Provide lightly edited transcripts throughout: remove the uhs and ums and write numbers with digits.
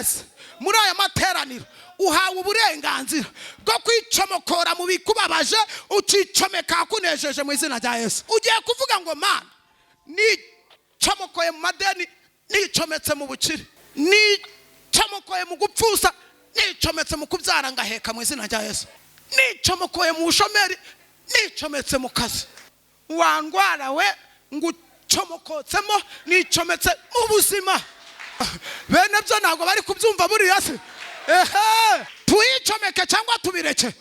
wese muri aya materaniro uhawe uburenganzira bwo kwicomokora mu bikubabaje ukicomeka akunejeje mu izina rya Yesu. Ugiye kuvuga ngo Mana nicomokoye mu madeni, nicometse mu bukire, nicomokoye mu gupfusa, nicometse mu kubyara ngaheka mu izina rya Yesu, nicomokoye mu bushomeri, nicometse mu kazi. Wandwara we ngucomokotsemo, nicometse mu buzima. Bene byo ntabwo bari kubyumva buriya se. Tuyicomeke cyangwa tubireke?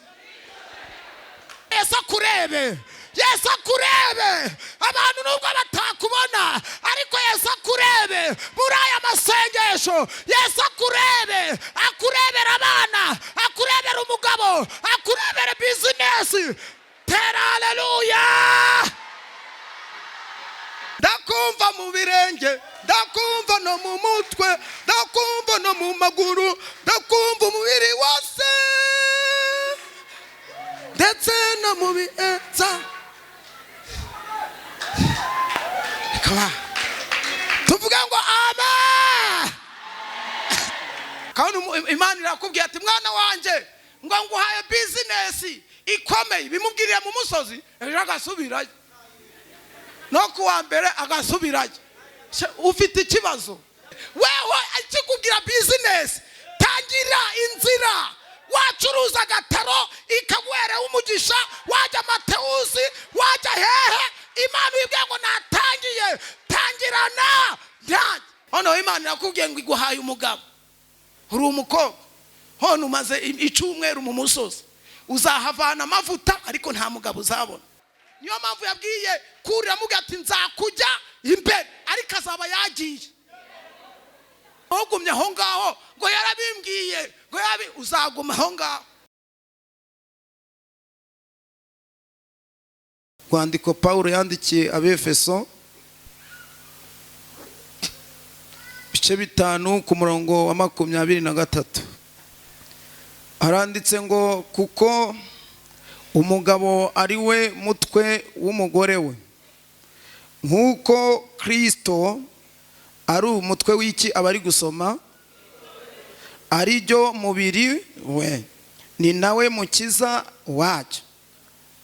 Yesu akurebe, Yesu akurebe. Abantu nubwo batakubona ariko Yesu akurebe muri aya masengesho. Yesu akurebe, akurebera abana, akurebera umugabo, akurebera business. Tera haleluya. Ndakumva mu birenge, ndakumva no mu mutwe, ndakumva no mu maguru, ndakumva umubiri wose ndetse no mu bienza. Tuvuga ngo amen. Kandi Imana irakubwiye ati mwana wanje ngo nguhaye business ikomeye, bimubwiriye mu musozi ejo agasubirayo, no kuwa mbere agasubirayo. Ufite ikibazo wewe ikikubwira business, tangira inzira. Wacuruza agataro ikaguhere umugisha, wajya Matewusi, wajya hehe. Imana ibwiye ngo natangiye, tangirana. Hano Imana yakubwiye ngo iguhaye umugabo, uri umukobwa, hano umaze icyumweru mu musozi, uzahavana amavuta ariko nta mugabo uzabona. Niyo mpamvu yabwiye kurira muga ati nzakujya imbere, ariko azaba yagiye. Ugumye aho ngaho ngo yarabimbwiye ngo uzaguma aho ngaho. Rwandiko Pawulo yandikiye Abefeso bice 5 ku murongo wa 23 haranditse ngo kuko umugabo ari we mutwe w'umugore we, nk'uko Kristo ari umutwe w'iki? Abari gusoma, ari ryo mubiri we, ni nawe mukiza wacyo.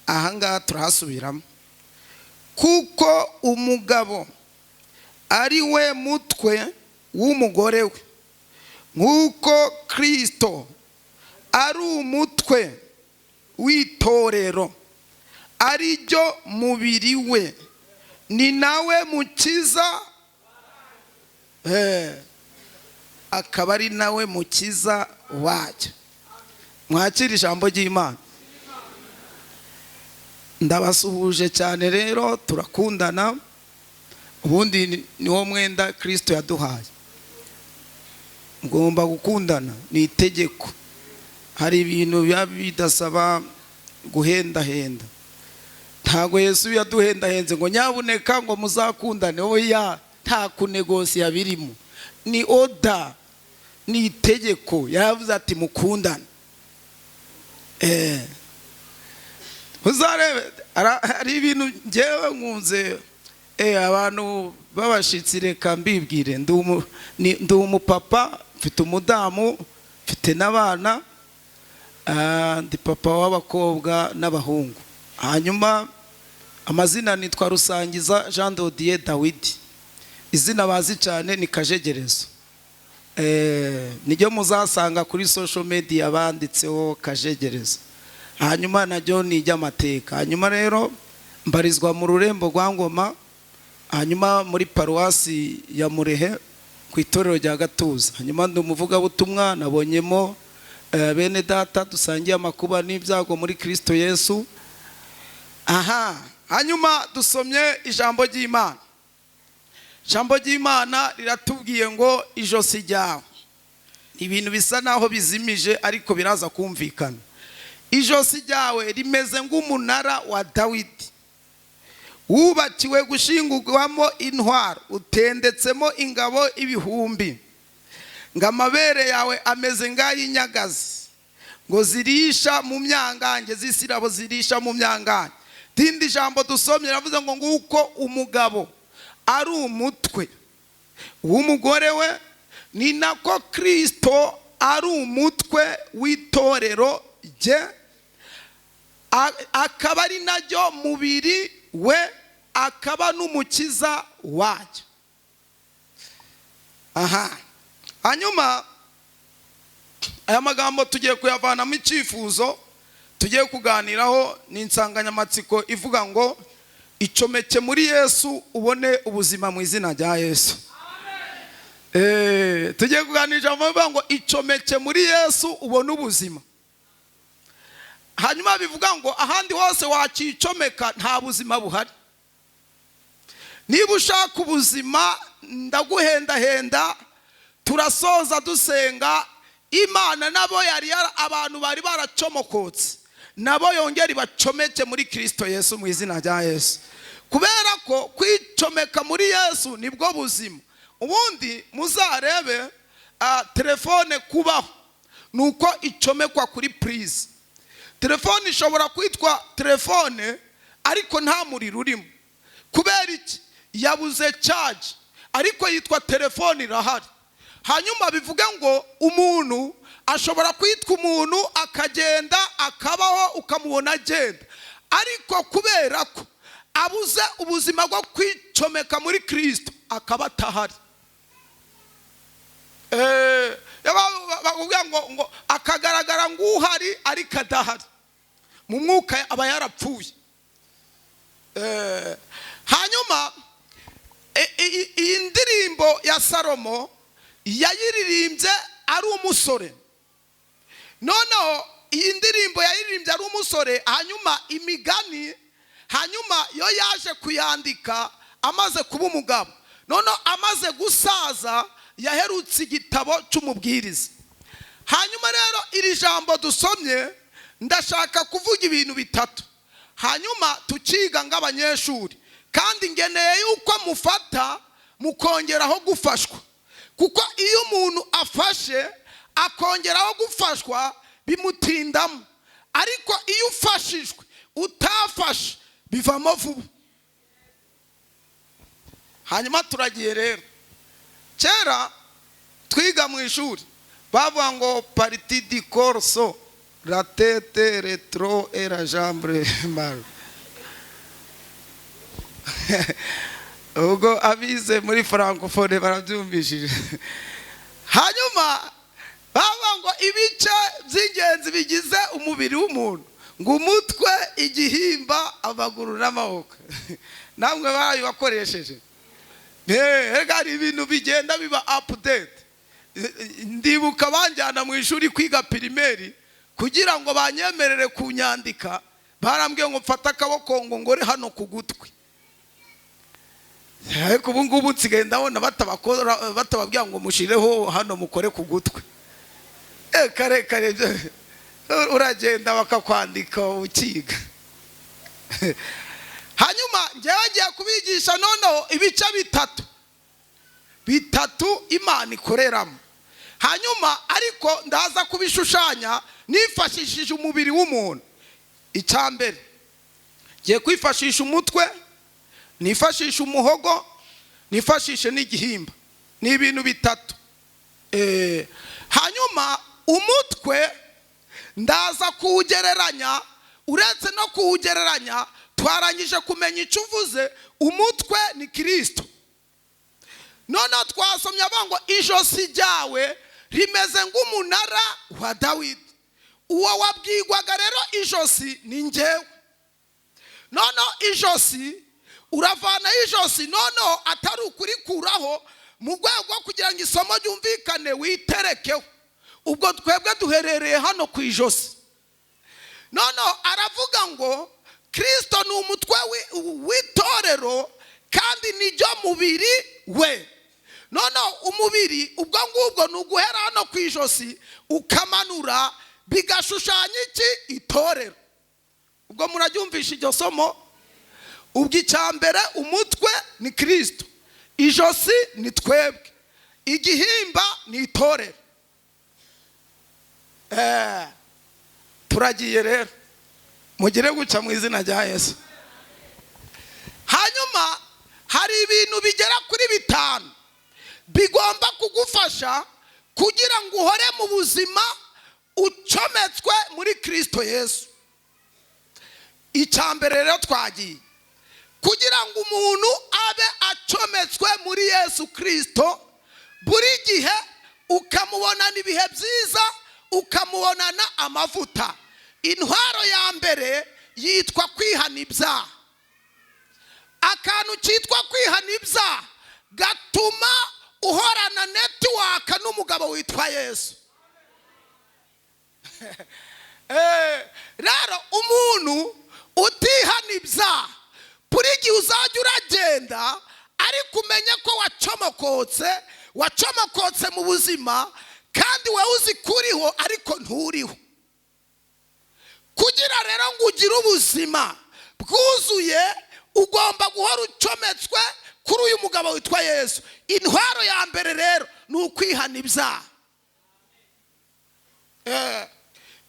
Ahangaha turahasubiramo. Kuko umugabo ari we mutwe w'umugore we, nk'uko Kristo ari umutwe w'itorero, ari ryo mubiri we, ni nawe mukiza. Akaba ari nawe mukiza wacyo. Mwakira ijambo ry'Imana. Ndabasuhuje cyane rero, turakundana. Ubundi niwo mwenda Kristo yaduhaye. Mugomba gukundana, ni itegeko. Hari ibintu bidasaba guhendahenda. Ntago Yesu yaduhendahenze ngo nyabuneka ngo muzakundane. Oya, nta kunegosiya birimo. Ni oda, ni itegeko. Yaravuze ati mukundane. Uzarebe ari ibintu ngewe nkunze abantu babashitsi, reka mbibwire. Ndi umupapa, mfite umudamu, mfite n'abana, ndi papa w'abakobwa n'abahungu. Hanyuma amazina nitwa Rusangiza Jean Dodier Dawidi. Izina bazi cyane ni Kajegerezo. Nijyo muzasanga kuri social media banditseho Kajegerezo. Hanyuma najyo ni ijyamateka. Hanyuma rero mbarizwa mu rurembo rwa Ngoma, hanyuma muri paruwasi ya Murehe ku itorero rya Gatuza. Hanyuma ndi umuvuga butumwa, nabonyemo bene data dusangiye amakuba n'ibyago muri Kristo Yesu. Hanyuma dusomye ijambo ry'Imana. Ijambo ry'Imana riratubwiye ngo ijosi ryawe, ibintu bisa naho bizimije ariko biraza kumvikana. Ijosi ryawe rimeze nk'umunara wa Dawidi, wubakiwe gushingurwamo intwaro, utendetsemo ingabo ibihumbi. Ngo amabere yawe ameze ng'ay'inyagazi, ngo zirisha mu myangange, z'isirabo zirisha mu myangange. Tindi jambo dusomye ravuze ngo nguko umugabo ari umutwe w'umugore we, ni nako Kristo ari umutwe w'itorero rye, akaba ari naryo mubiri we, akaba n'umukiza wacyo. Hanyuma aya magambo tugiye kuyavanamo icyifuzo tugiye kuganiraho. Ni insanganyamatsiko ivuga ngo icomeke muri Yesu ubone ubuzima mu izina rya Yesu. Tugiye kuganisha bavuga ngo icomeke muri Yesu ubone ubuzima. Hanyuma bivuga ngo ahandi hose wakicomeka nta buzima buhari. Niba ushaka ubuzima ndaguhendahenda, turasoza dusenga Imana nabo yari abantu bari baracomokotse, nabo yongera ibacomeke muri Kristo Yesu mu izina rya Yesu. Kubera ko kwicomeka muri Yesu nibwo buzima. Ubundi muzarebe telefone kubaho nuko icomekwa kuri prise. Telefone ishobora kwitwa telefone ariko nta muriro urimo. Kubera iki? Yabuze charge, ariko yitwa telefone irahari. Hanyuma bivuga ngo umuntu ashobora kwitwa umuntu akagenda akabaho ukamubona agenda, ariko kubera ko abuze ubuzima bwo kwicomeka muri Kristo akaba atahari. Bavuga ngo akagaragara ng'uhari ariko adahari, mu mwuka aba yarapfuye. Hanyuma iyi ndirimbo ya Salomo yayiririmbye ari umusore. Noneho iyi ndirimbo yayiririmbye ari umusore, hanyuma imigani, hanyuma yo yaje kuyandika amaze kuba umugabo. Noneho amaze gusaza yaherutse igitabo cy'umubwiriza. Hanyuma rero iri jambo dusomye ndashaka kuvuga ibintu bitatu, hanyuma tukiga ng'abanyeshuri, kandi ngeneye yuko mufata mukongeraho gufashwa. Kuko iyo umuntu afashe akongeraho gufashwa bimutindamo, ariko iyo ufashijwe utafashe bivamo vuba. Hanyuma turagiye rero. Kera twiga mu ishuri bavuga ngo partie du corps, la tête, retro et la jambe mal. Ubwo abize muri francophone barabyumvishije. Hanyuma bavuga ngo ibice by'ingenzi bigize umubiri w'umuntu, ngo umutwe, igihimba, amaguru n'amaboko. Namwe barabibakoresheje. Hari ibintu bigenda biba update. Ndibuka banjyana mu ishuri kwiga primaire kugira ngo banyemerere kunyandika, barambwiye ngo mfata akaboko ngo ngore hano ku gutwi. Ariko ubu ngubu nsigaye ndabona batababwira ngo mushireho hano mukore ku gutwi. Kare uragenda bakakwandika ukiga. Hanyuma njyewe ngiye kubigisha noneho ibice bitatu Imana ikoreramo. Hanyuma ariko ndaza kubishushanya nifashishije umubiri w'umuntu. Icyambere ngiye kwifashisha umutwe, nifashisha umuhogo, nifashishe n'igihimba. Ni ibintu bitatu. Hanyuma umutwe ndaza kuwugereranya, uretse no kuwugereranya twarangije kumenya icyo uvuze. Umutwe ni Kristo. Noneho twasomye ngo ijosi ryawe rimeze nk'umunara wa Dawidi. Uwo wabwirwaga rero ijosi ni njyewe. Noneho ijosi uravana ijosi, noneho atari ukurikuraho mu rwego kugira ngo isomo ryumvikane witerekeho. Ubwo twebwe duherereye hano ku ijosi. Noneho aravuga ngo Kristo ni umutwe w'itorero kandi nijyo mubiri we. Noneho umubiri ubwo ngubwo ni uguhera hano ku ijosi ukamanura bigashushanya iki? Itorero. Ubwo murabyumvisha iryo somo. Ubwo icyambere umutwe ni Kristo, ijosi ni twebwe, igihimba ni itorero. Turagiye rero, mugire guca mu izina rya Yesu. Hanyuma hari ibintu bigera kuri 5 bigomba kugufasha kugira ngo uhore mu buzima ucometswe muri Kristo Yesu. Icyambere rero twagiye kugira ngo umuntu abe acometswe muri Yesu Kristo, buri gihe ukamubonana ibihe byiza, ukamubonana amavuta. Intwaro ya mbere yitwa kwihana ibyaha. Akantu kitwa kwihana ibyaha gatuma uhorana netiwaka n'umugabo witwa Yesu. Rero umuntu utihana ibyaha, buri gihe uzajya uragenda ariko umenye ko wacomokotse mu buzima, kandi wowe uzi kuriho ariko nturiho. Kugira rero ngo ugire ubuzima bwuzuye, ugomba guhora ucometswe kuri uyu mugabo witwa Yesu. Intwaro ya mbere rero ni ukwihana ibyaha.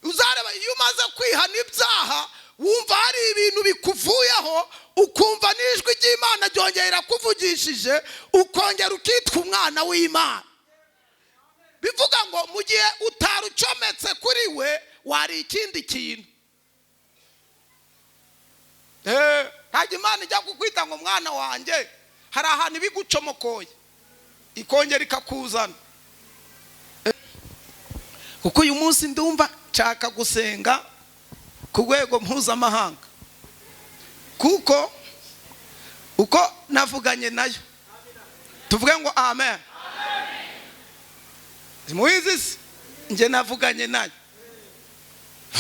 Uzareba iyo umaze kwihana ibyaha, wumva hari ibintu bikuvuyeho, ukumva n'ijwi ry'Imana ryongera kuvugishije, ukongera ukitwa umwana w'Imana. Bivuga ngo mu gihe utarucometse kuri we, wari ikindi kintu. Ntabwo Imana ijya kukwita ngo mwana wanjye, hari ahantu ibigucomokoye ikongera ikakuzana. Kuko uyu munsi ndumva nshaka gusenga ku rwego mpuzamahanga, kuko uko navuganye nayo, tuvuge ngo amen. Muhizi nje navuganye nayo,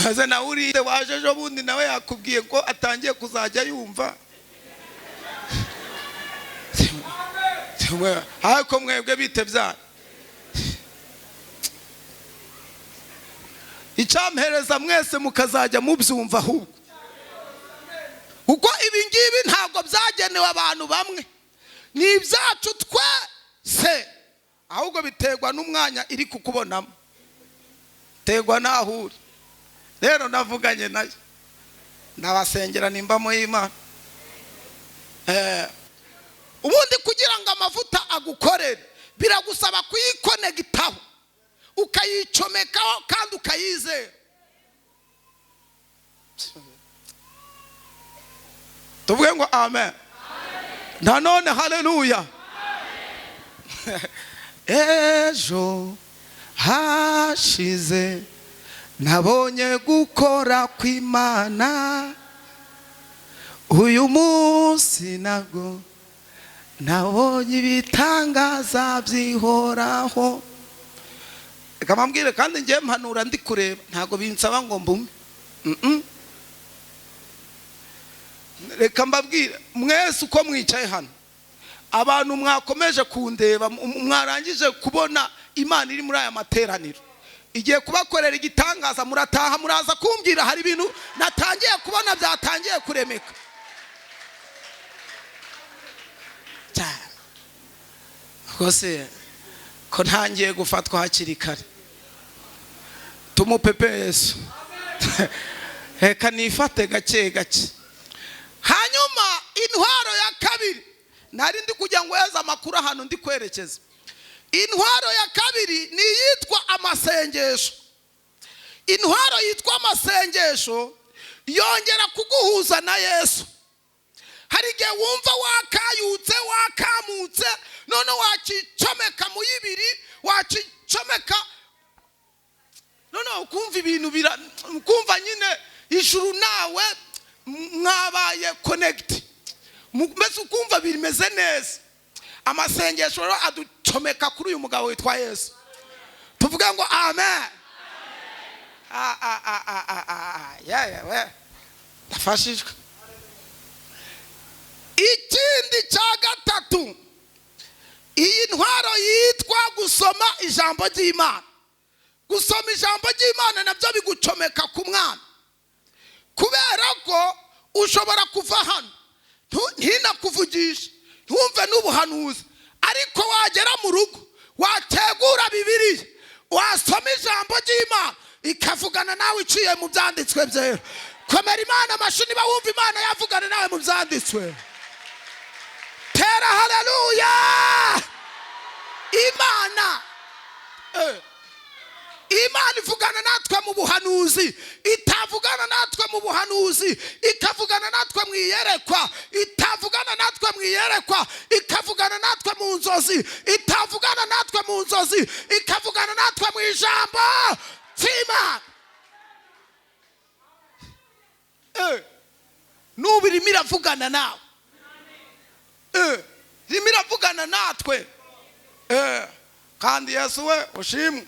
maze nawe uriye waje ejo bundi nawe yakubwiye ko atangiye kuzajya yumva. Ariko mwebwe bite byane, icyampereza mwese mukazajya mubyumva ahubwo, kuko ibi ngibi ntabwo byagenewe abantu bamwe, ni ibyacu twese, ahubwo biterwa n'umwanya iri kukubonamo, biterwa n'aho uri. Rero navuganye nayo, ndabasengera nimba mu Imana. Ubundi kugira ngo amavuta agukorere, biragusaba kuyikonegitaho, ukayicomekaho kandi ukayizera. Tuvuge ngo amen. Nanone haleluya. Ejo hashize nabonye gukora kw'Imana, uyu munsi nabwo nabonye ibitangaza byihoraho. Reka mbabwire kandi ngiye mpanura ndi kureba, ntabwo binsaba ngo mbume. Reka mbabwire mwese uko mwicaye hano, abantu mwakomeje kundeba, mwarangije kubona Imana iri muri aya materaniro, igiye kubakorera igitangaza, murataha muraza kumbwira hari ibintu natangiye kubona byatangiye kuremeka. Kose ko ntangiye gufatwa hakiri kare, tumupepe Yesu. Reka nifate gake gake. Hanyuma intwaro ya kabiri, nari ndi kugira ngo yaza amakuru ahantu ndi kwerekeza. Intwaro ya kabiri ni yitwa amasengesho. Intwaro yitwa amasengesho yongera kuguhuza na Yesu. Hari igihe wumva wakayutse, wakamutse, none wakicomeka mu yibiri, wakicomeka, none ukumva ibintu ukumva nyine ijuru nawe mwabaye connect, mbese ukumva bimeze neza. Amasengesho rero aducomeka kuri uyu mugabo witwa Yesu. Tuvuge ngo amen. Ndafashijwe. Ikindi cya gatatu, iyi ntwaro yitwa gusoma ijambo ry'Imana. Gusoma ijambo ry'Imana nabyo bigucomeka ku mwana, kubera ko ushobora kuva hano ntinakuvugisha, ntumve n'ubuhanuzi, ariko wagera mu rugo wategura Bibiliya, wasoma ijambo ry'Imana ikavugana nawe iciye mu byanditswe byera. Komera Imana amashyi niba wumva Imana yavugana nawe mu byanditswe. Tera haleluya. Imana ivugana natwe mu buhanuzi, itavugana natwe mu buhanuzi, ikavugana natwe mu iyerekwa, itavugana natwe mu iyerekwa, ikavugana natwe mu nzozi, itavugana natwe mu nzozi, ikavugana natwe mu ijambo cy'Imana. Nubu irimo iravugana nawe, irimo iravugana natwe, kandi Yesu we ushimwe.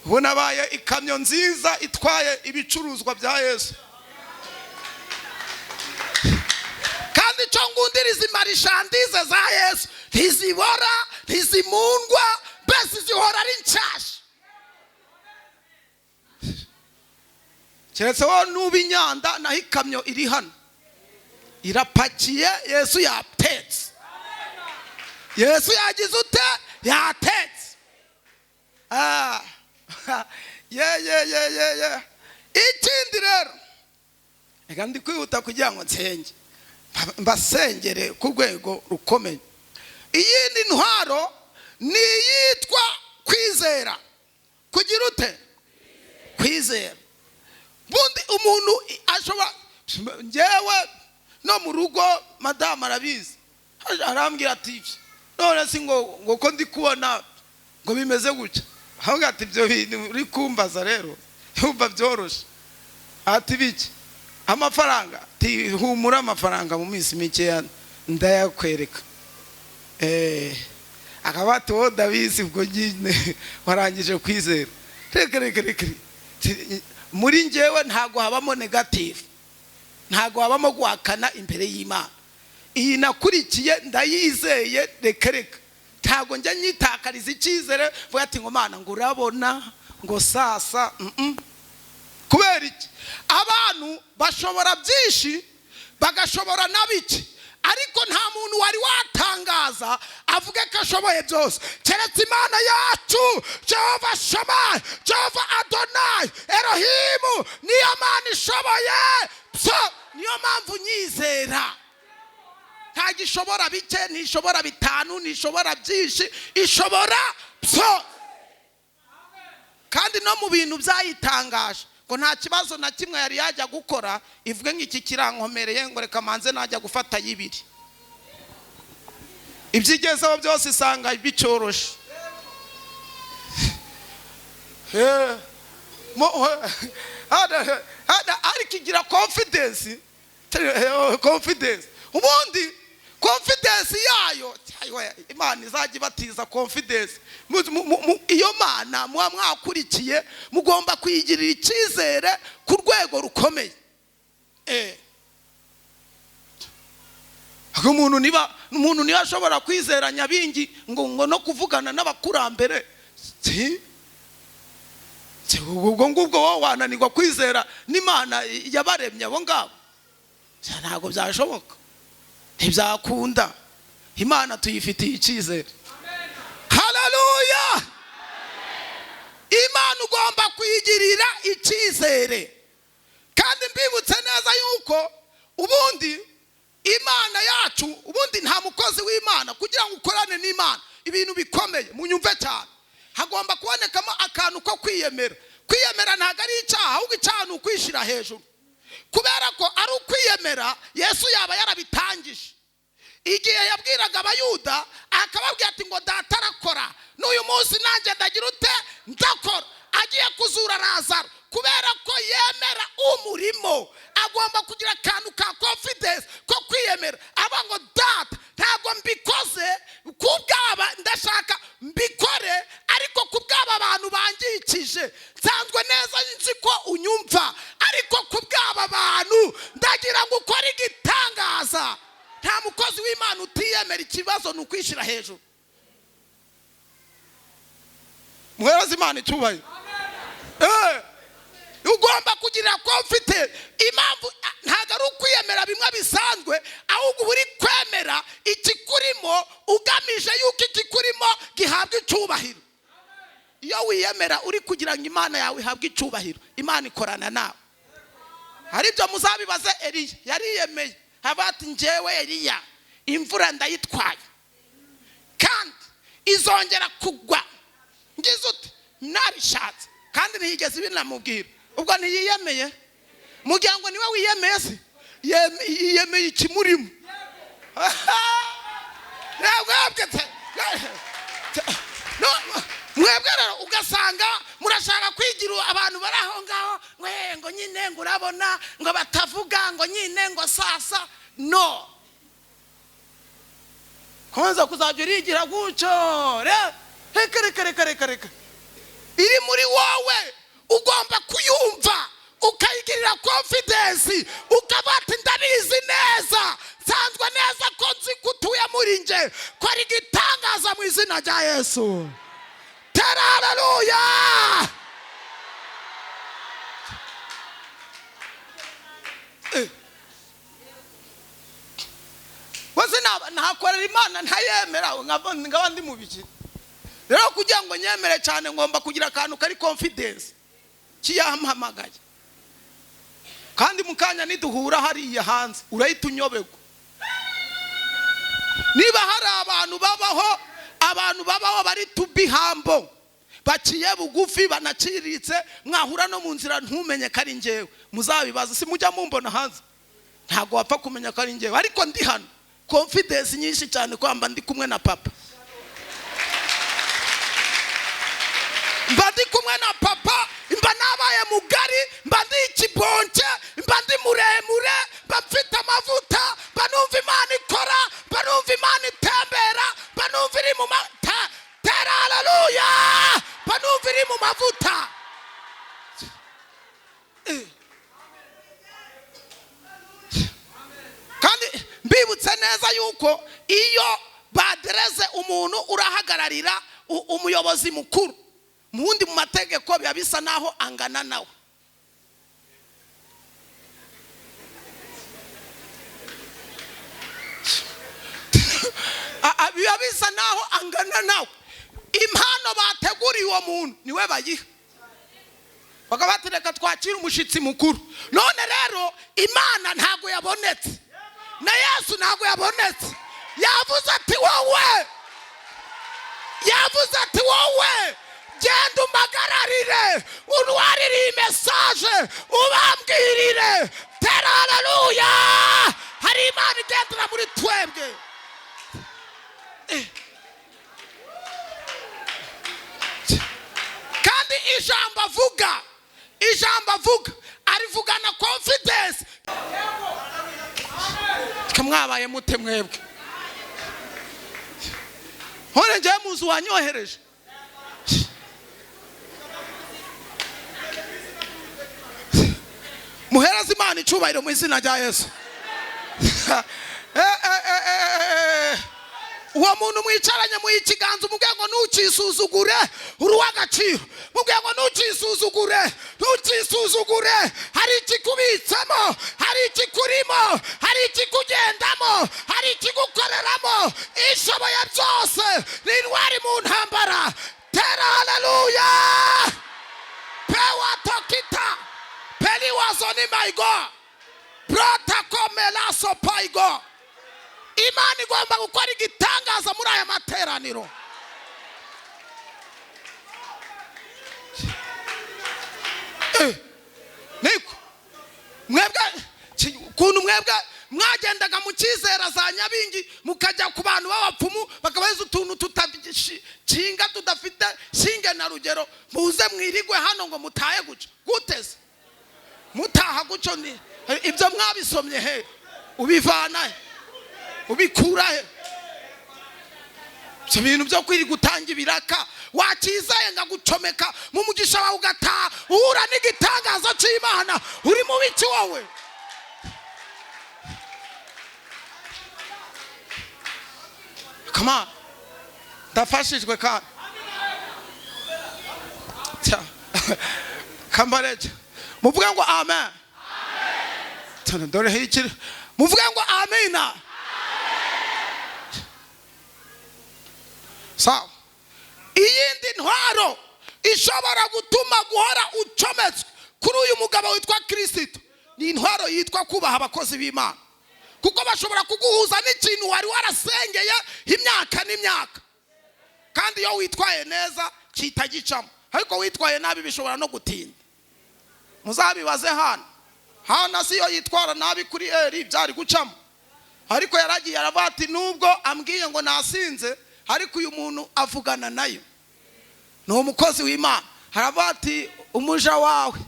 Ubu nabaye ikamyo nziza itwaye ibicuruzwa bya Yesu, kandi icyo ngundira izi marishandize za Yesu ntizibora, ntizimundwa, mbese zihora ari nshyashya. Keretse wowe nuba inyanda, naho ikamyo iri hano irapakiye, Yesu yatetse, Yesu yagize ute? Yatetse. Ikindi rero, reka ndi kwihuta kugira ngo nsenge, mbasengere ku rwego rukomeye. Iyindi ntwaro ni iyitwa kwizera. Kugira ute? Kwizera. Bundi umuntu ashobora, njyewe no mu rugo madamu arabizi, arambwira ati none si ngo ko ndi kubona ngo bimeze gutya. Ahubwo ati ibyo bintu uri kumbaza rero yumva byoroshye. Ati biki? Amafaranga. Ati humura, amafaranga mu minsi mike ndayakwereka. Akaba ati wowe ndabizi ubwo nyine warangije kwizera. Reka muri njyewe ntago habamo negative, ntago habamo guhakana imbere y'Imana. Iyi nakurikiye ndayizeye, reka ntago njya nyitakariza icyizere vuga ati ngo Mana ngo urabona ngo sasa. Kubera iki? Abantu bashobora byinshi bagashobora nabiki, ariko nta muntu wari watangaza avuge ko ashoboye byose keretse Imana yacu. Jehova Shammah, Jehova Adonai, Elohimu niyo Mana ishoboye. Niyo mpamvu nyizera. Ntagishobora bike, ntishobora bitanu, ntishobora byinshi, ishobora byose. Kandi no mu bintu byayitangaje ngo nta kibazo na kimwe yari yajya gukora ivuge nk'iki kirankomereye ngo reka manze najya gufata y'ibiri. Ibyigezeho byose isanga bicoroshe. Ariko igira confidence. Ubundi confidence yayo Imana izajya ibatiza confidence. Iyo Mana muba mwakurikiye mugomba kuyigirira icyizere ku rwego rukomeye. Umuntu niba ashobora kwizera nyabingi ngo no kuvugana n'abakurambere, ubwo ngubwo wowe wananirwa kwizera n'Imana yabaremye abo ngabo? Ntabwo byashoboka, ntibyakunda. Imana tuyifitiye icyizere. Haleluya! Imana ugomba kuyigirira icyizere. Kandi mbibutse neza yuko ubundi Imana yacu, ubundi nta mukozi w'Imana kugira ngo ukorane n'Imana ibintu bikomeye, munyumve cyane, hagomba kubonekamo akantu ko kwiyemera. Kwiyemera ntabwo ari icyaha, ahubwo icyaha ni ukwishira hejuru. Kubera ko ari ukwiyemera, Yesu yaba yarabitangije igihe yabwiraga abayuda, akababwira ati ngo data arakora, n'uyu munsi nanjye ndagira ute? Ndakora. Agiye kuzura Lazaro, kubera ko yemera umurimo, agomba kugira akantu ka confidence ko kwiyemera. Aba ngo data ntabwo mbikoze kubwaba, ndashaka mbikore ariko kubwaba abantu bangikije. Nsanzwe neza nzi ko unyumva, ariko kubwaba abantu ndagira ngo ukore igitangaza. Nta mukozi w'Imana utiyemera, ikibazo ni ukwishira hejuru. Muhereze Imana icyubahiro. Ugomba kugira confidence. Impamvu ntabwo ari ukwiyemera bimwe bisanzwe, ahubwo uri kwemera ikikurimo ugamije yuko ikikurimo gihabwa icyubahiro. Iyo wiyemera uri kugira ngo Imana yawe ihabwe icyubahiro, Imana ikorana nawe. Hari ibyo muzabibaze Eliya, yariyemeye, haba ati njyewe Eliya imvura ndayitwaye, kandi izongera kugwa ngize uti nabishatse kandi ntiyigeze binamubwira ubwo ntiyiyemeye muryango niwe wiyemeye se yiyemeye ikimurimo mwebwe rero ugasanga murashaka kwigira abantu bari aho ngaho ngo nyine ngo urabona ngo batavuga ngo nyine ngo sasa no konza kuzajya urigira gucyo reka iri muri wowe ugomba kuyumva ukayigirira confidence ukabata ndabizi neza sanzwe neza ko nzi kutuye muri nje ko ari gitangaza mu izina rya Yesu. Haleluya. Wase nakorera Imana ntayemera ngaba ndi mu biki rero kugira ngo nyemere cyane ngomba kugira akantu kari confidence kiyahamagaye kandi mukanya niduhura hariya hanze urahita unyobegwa niba hari abantu babaho bari tubihambo baciye bugufi banaciritse mwahura no mu nzira ntumenye kari ngewe muzabibaza si mujya mumbona hanze ntago wapfa kumenya kari ngewe ariko ndi hano confidence nyinshi cyane kwamba ndi kumwe na papa mba ndi kumwe na papa mba nabaye mugari mba ndi ikibonke mba ndi muremure mba mfite amavuta mba numva Imana ikora mba numva Imana itembera mba numva iri mu haleluya mba numva iri mu mavuta kandi mbibutse neza yuko iyo badereze umuntu urahagararira umuyobozi mukuru mundi mu mategeko biba bisa naho angana nawe biba bisa naho angana nawe impano bateguriye uwo muntu niwe bayiha bakabatereka twakira umushitsi mukuru none rero Imana ntago yabonetse na Yesu ntago yabonetse yavuze ati wowe genda umpagararire urwarire message ubambwirire tera haleluya hari Imana igendera muri twebwe kandi ijambo avuga arivugana confidence kamwabaye mute mwebwe hone nje muzu wanyohereje muhereza Imana icubahiro mu izina rya Yesu. Uwo muntu mwicaranye mu ikiganza umubwiye ngo ntucisuzugure uri w'agaciro mubwiye ngo ntucisuzugure hari ikikubitsemo hari ikikurimo hari ikikugendamo hari ikigukoreramo ishoboye byose n'intwari mu ntambara tera haleluya pewa tokita peli wazoni maigo protakomelaso paigo Imana igomba gukora igitangaza muri aya materaniro. Niko mwebwe mwagendaga mu cyizera za Nyabingi mukajya ku bantu b'abapfumu bakabeza utuntu tutakinga tudafite shinge na rugero muze mwirigwe hano ngo mutaye guca guteze mutaha guco ni ibyo mwabisomye he ubivana ubikura he so bintu byo kwiri gutanga ibiraka wakizaye ngagucomeka mu mugisha wawe ugataha uhura n'igitangaza cy'Imana uri mu biki wowe come on ndafashijwe kandi kambareje muvuga ngo amen amen dore hikiri muvuga ngo amina sawa iyindi ntwaro ishobora gutuma guhora ucometswe kuri uyu mugabo witwa Kristo ni intwaro yitwa kubaha abakozi b'Imana kuko bashobora kuguhuza n'ikintu wari warasengeye imyaka n'imyaka kandi iyo witwaye neza kita gicamo, ariko witwaye nabi bishobora no gutinda. Muzabibaze hano si yo yitwara nabi kuri eri byari gucamo, ariko yaragiye aravuga ati nubwo ambwiye ngo nasinze ariko uyu muntu avugana nayo ni umukozi w'Imana. Haravuga ati umuja wawe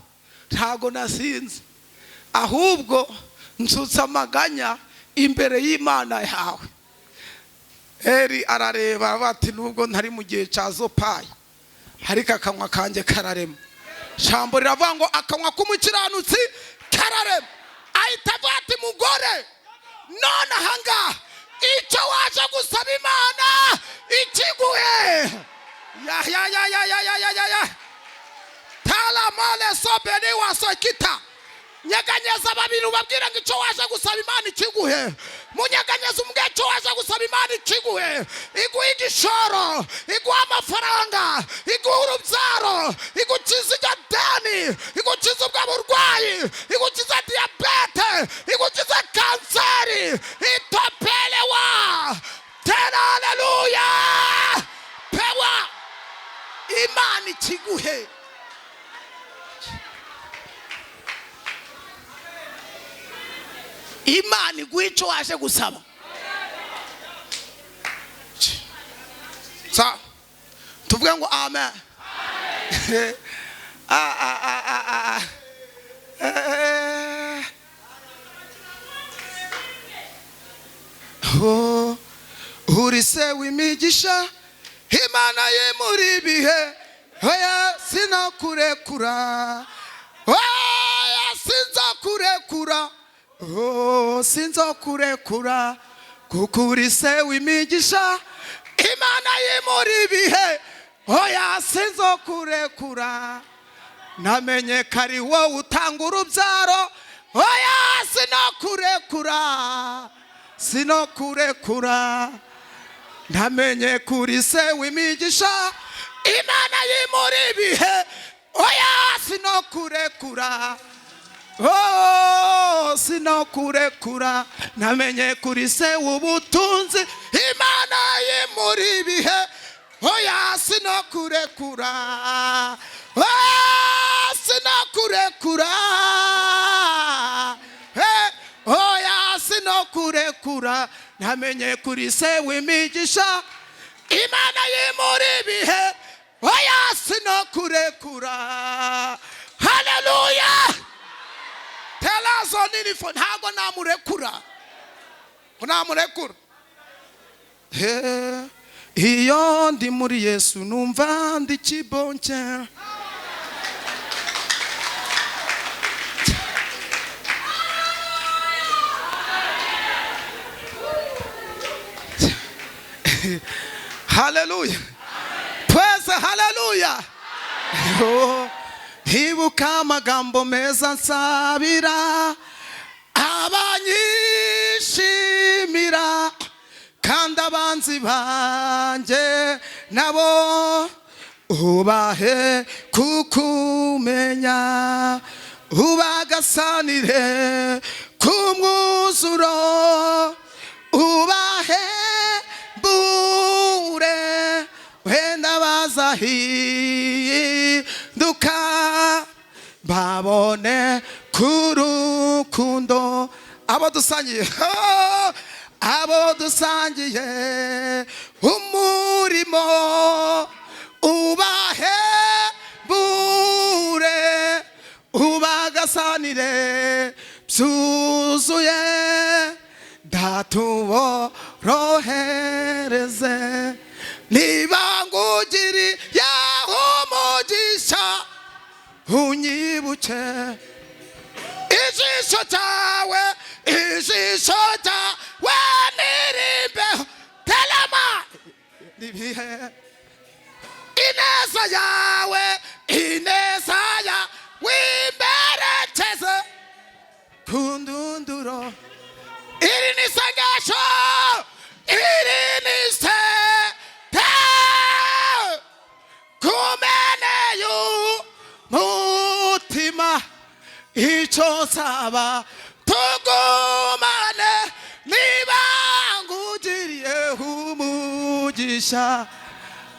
ntago nasinze, ahubwo nsutse amaganya imbere y'Imana yawe. Eri arareba aravuga ati nubwo ntari mu gihe cya zopayi ariko akanwa kanjye kararema. Jambo riravuga ngo akanwa k'umukiranutsi kararema. Ahita avuga ati mugore, none ahangaha icyo waje gusaba Imana ikiguhe. Ya tala male sobeni wasokita. Nyeganyeza babiri ubabwira ngo icyo waje gusaba Imana ikiguhe. Munyeganyeza umwe icyo waje gusaba Imana ikiguhe. Iguha igishoro, iguha amafaranga, iguha urubyaro, igukiza igadeni, igukiza ubwo burwayi, igukiza diyabete, igukiza kanseri, itopelewa. Tena haleluya. Pewa Imana ikiguhe. Imana iguha icyo waje gusaba. Sa tuvuge ngo amen. Uri se w'imigisha, Imana ye muri bihe, oya sinakurekura, oya sinzakurekura, sinzakurekura, kuko uri se w'imigisha, Imana ye muri bihe, oya sinzakurekura. Namenye ko ari wowe utanga urubyaro, oya sinakurekura, sinakurekura. Namenye ko uri se w'imigisha, Imana ye muri bihe, oya sinakurekura, sinakurekura. Namenye ko uri se w'ubutunzi, Imana ye muri bihe, oya sinakurekura, sinakurekura, oya sinakurekura. Namenye ko uri se w'imigisha, Imana ye muri bihe, oya sinakurekura. Haleluya. Telazo nilifo ntago namurekura, namurekura. Iyo ndi muri Yesu numva ndi kibonke. Haleluya. Praise haleluya. Hibuka amagambo meza nsabira abanyishimira, kandi abanzi banjye nabo ubahe kukumenya, ubagasanire kumwuzuro, ubahe bure wenda bazahinduka babone kurukundo. Abo dusangiye abo dusangiye umurimo, ubahe bure ubagasanire byuzuye, datuborohereze. Niba ngugiri umugisha unyibuke, ijisho cyawe nirimbeho. Telema nibihe ineza yawe, ineza ya wimberekeze kundunduro. Iri ni sengesho, iri ni sete kumeneyu mutima. Icyo nsaba tugumane, niba ngugiriye umugisha,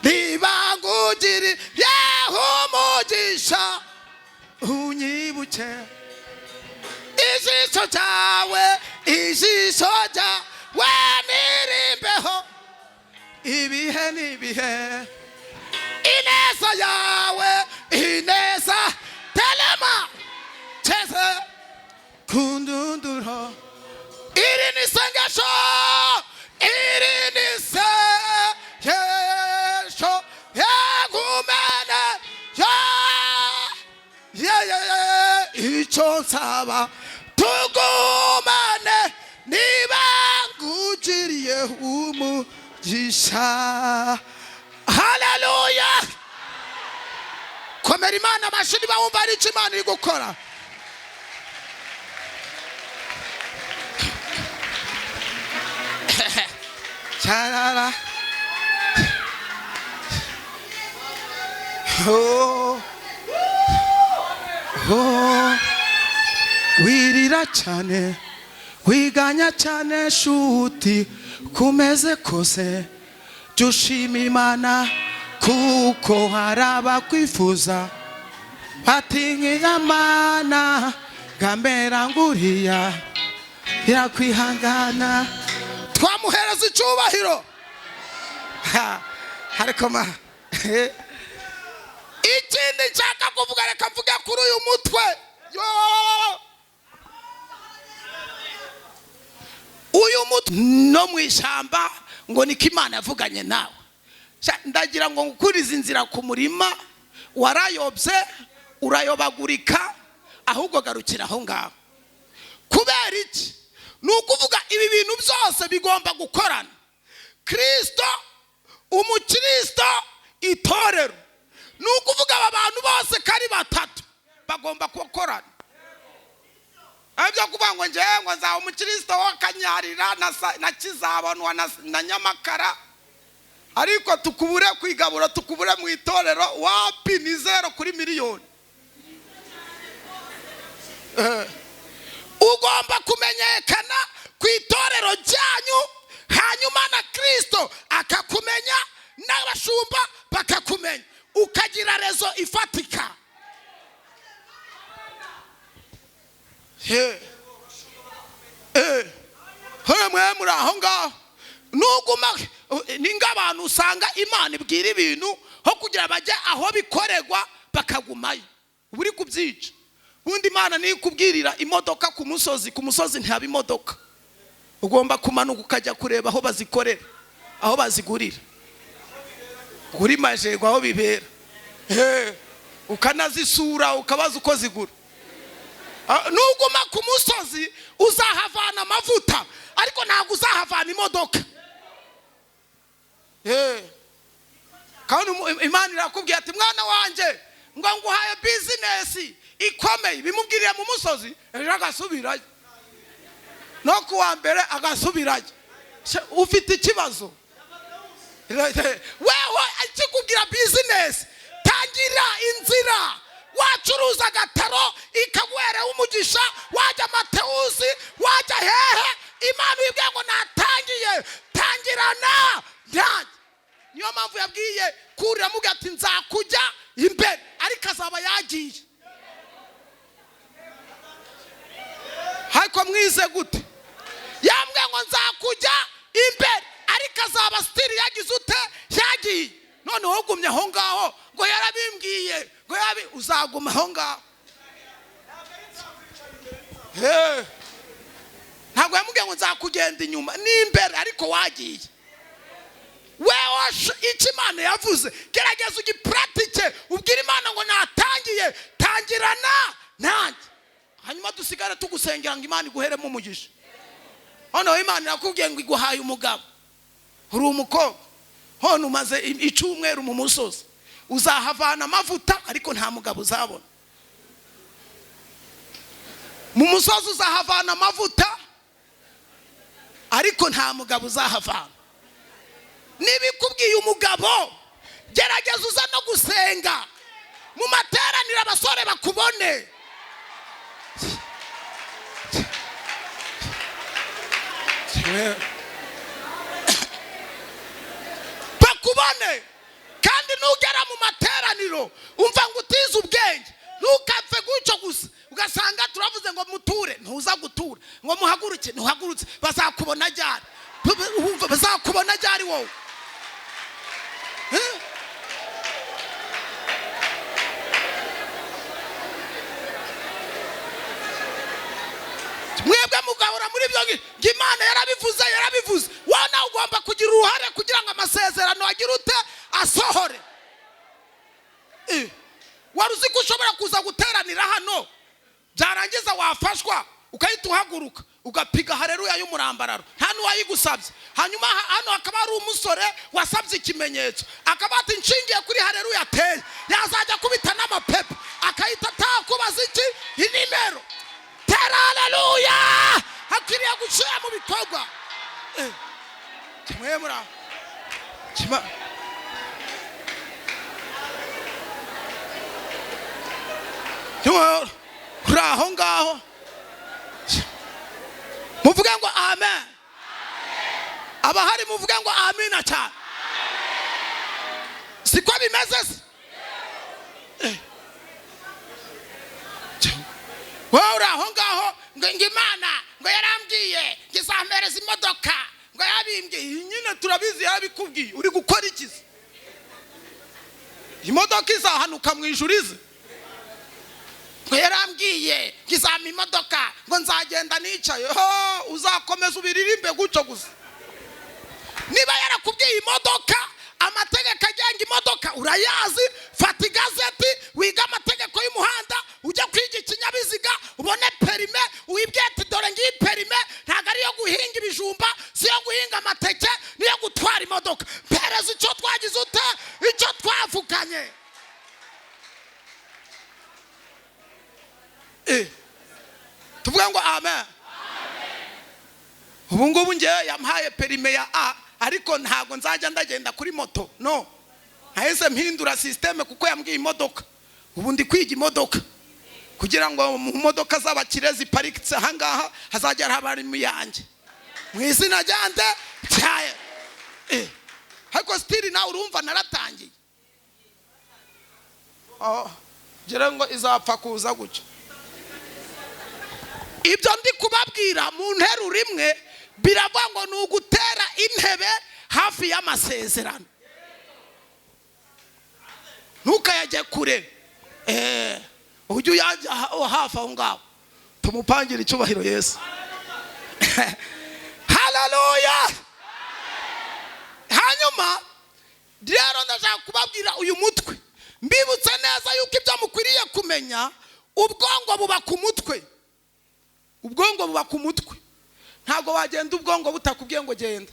nibangugiri yehumugisha unyibuke ijisho ryawe nirimbeho ibihe n'ibihe ineza yawe ineza telema cheze kundunduro iri ni sengesho yagumene icyo nsaba tugumane niba ngugiriye umugisha. Haleluya. Komera Imana amashyi niba wumva ari icyo Imana iri gukora. Charara. Oh. Oh. Wirira cyane wiganya cyane shuti kumeze kose jushima Imana kuko haraba kwifuza batinga Imana gambera nguriya irakwihangana twamuhereza icyubahiro. Ariko ma ikindi nshaka kuvuga reka mvuge kuri uyu mutwe uyu mutwe no mu ishyamba ngo niko Imana yavuganye nawe. Ndagira ngo ngukurize inzira ku murima warayobye urayobagurika ahubwo garukira aho ngaho. Kubera iki? Nukuvuga ibi bintu byose bigomba gukorana. Kristo umukristo itorero nukuvuga aba bantu bose kari batatu bagomba gukorana. Abyo kuvuga ngo nje ngo nza umukristo wakanyarira na kizabonwa na nyamakara ariko tukubure kwigabura tukubure mu itorero wapi ni 0 kuri miliyoni. Ugomba kumenyekana ku itorero ryanyu hanyuma na Kristo akakumenya n'abashumba bakakumenya ukagira rezo ifatika. Mwe muri aho ngaho nuguma ninga abantu usanga Imana ibwira ibintu ho kugira bajye aho bikoregwa bakagumayo buri kubyica. Ubundi Imana ni kubwirira imodoka ku musozi ntihaba imodoka. Ugomba kumanuka ukajya kureba aho bazikorera aho bazigurira kuri majego aho bibera ukanazisura ukabaza uko zigura. Nuguma ku musozi uzahavana amavuta ariko ntabwo uzahavana imodoka. Kandi Imana irakubwira ati mwana wanje ngo nguhaye business ikomeye bimubwiriye mu musozi ejo agasubirayo no kuwa mbere agasubirayo. Ufite ikibazo wewe akikubwira business tangira inzira wacuruza agataro ikaguhere umugisha wajya Matewusi wajya hehe Imana ibwiye ngo natangiye tangirana ndange. Niyo mpamvu yabwiye kurira muga ati nzakujya imbere ariko azaba yagiye. Hako mwize gute yambwe ngo nzakujya imbere ariko azaba stili yagize ute yagiye. None wogumye aho ngaho ngo yarabimbwiye ngo uzaguma aho ngaho. Ntabwo yamubwiye ngo nzakugenda inyuma n'imbere ariko wagiye. Wewe icyo Imana yavuze gerageza ugipratike ubwira Imana ngo natangiye tangirana nanjye hanyuma dusigara tugusengera ngo Imana iguheremo umugisha. Hano Imana yakubwiye ngo iguhaye umugabo uri umukobwa hone umaze icyumweru mu musozi uzahavana amavuta ariko nta mugabo uzabona. Mu musozi uzahavana amavuta ariko nta mugabo uzahavana. Nibikubwiye umugabo gerageza uza no gusenga mu materaniro abasore bakubone. bakubone nugera mu materaniro umva ngo utize ubwenge ntukapfe gucyo gusa ugasanga turavuze ngo muture ntuza gutura ngo muhaguruke ntuhagurutse bazakubona ryari bazakubona ryari wowe mwebwe mugahora muri byo Imana yarabivuze wana ugomba kugira uruhare kugira ngo amasezerano agire ute asohore. Waruzi ko ushobora kuza guteranira hano byarangiza wafashwa ukahita uhaguruka ugapiga haleluya y'umurambararo nta n'uwayigusabye, hanyuma hano akaba ari umusore wasabye ikimenyetso akaba ati nshingiye kuri haleluya ateye yazajya kubita n'amapepe akahita atakubaza iki inimero tera haleluya hakiriye gushira mu bikorwa. Kimwe mura kima kuri aho ngaho muvuge ngo amen. Abahari muvuge ngo amina cyane. Siko bimeze se? Wowe aho ngaho ngo Imana ngo yarambwiye ngizampereza imodoka ngo yabimbye nyine turabizi yabikubwiye uri gukora iki? Imodoka izahanuka mu ijurize ngo yarambwiye ngizama imodoka ngo nzagenda nicaye uzakomeza ubiririmbe gucyo gusa. Niba yarakubwiye imodoka amategeko agenga imodoka urayazi, fata igazeti wiga amategeko y'umuhanda ujya kwiga ikinyabiziga ubone perime wibwete dore ngiyi perime ntago ari yo guhinga ibijumba si yo guhinga amateke niyo gutwara imodoka. Pereza icyo twagize ute icyo twavuganye. Tuvuga ngo amen. Ubu ngubu nge yampaye perime ya A ariko ntago nzajya ndagenda kuri moto no, hahise mpindura systeme kuko yambwiye imodoka. Ubu ndi kwiga imodoka kugira ngo mu modoka z'abakire ziparikitse ahangaha hazajya habari mu yanjye mu izina ryande cyaye. Ariko stili nawe urumva naratangiye gira ngo izapfa kuza gucyo. Ibyo ndi kubabwira mu nteruro imwe biravuga ngo ni ugutera intebe hafi y'amasezerano ntukayajye kure. Ujye uyajya hafi aho ngaho tumupangira icyubahiro Yesu. Haleluya. Hanyuma rero ndashaka kubabwira uyu mutwe mbibutse neza yuko ibyo mukwiriye kumenya ubwongo buba ku mutwe. Ubwongo buba ku mutwe. Ntago wagenda ubwongo butakubwiye ngo genda,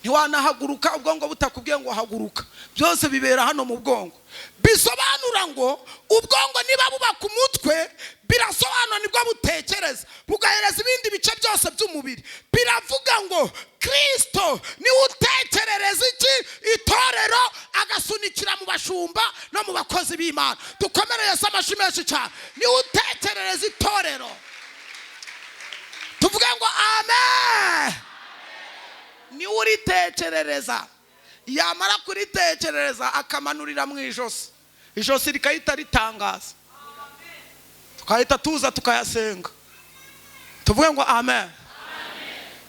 ntiwanahaguruka ubwongo butakubwiye ngo haguruka. Byose bibera hano mu bwongo. Bisobanura ngo ubwongo niba buba ku mutwe birasobanura nibwo butekereza bugahereza ibindi bice byose by'umubiri. Biravuga ngo Kristo ni utekerereza iki itorero agasunikira mu bashumba no mu bakozi b'Imana. Dukomereye amashyi menshi cyane. Ni utekerereza itorero. Tuvuge ngo amen. Ni uritekerereza yamara kuritekerereza akamanurira mu ijosi. Ijosi rikahita ritangaza tukahita tuza tukayasenga. Tuvuge ngo amen.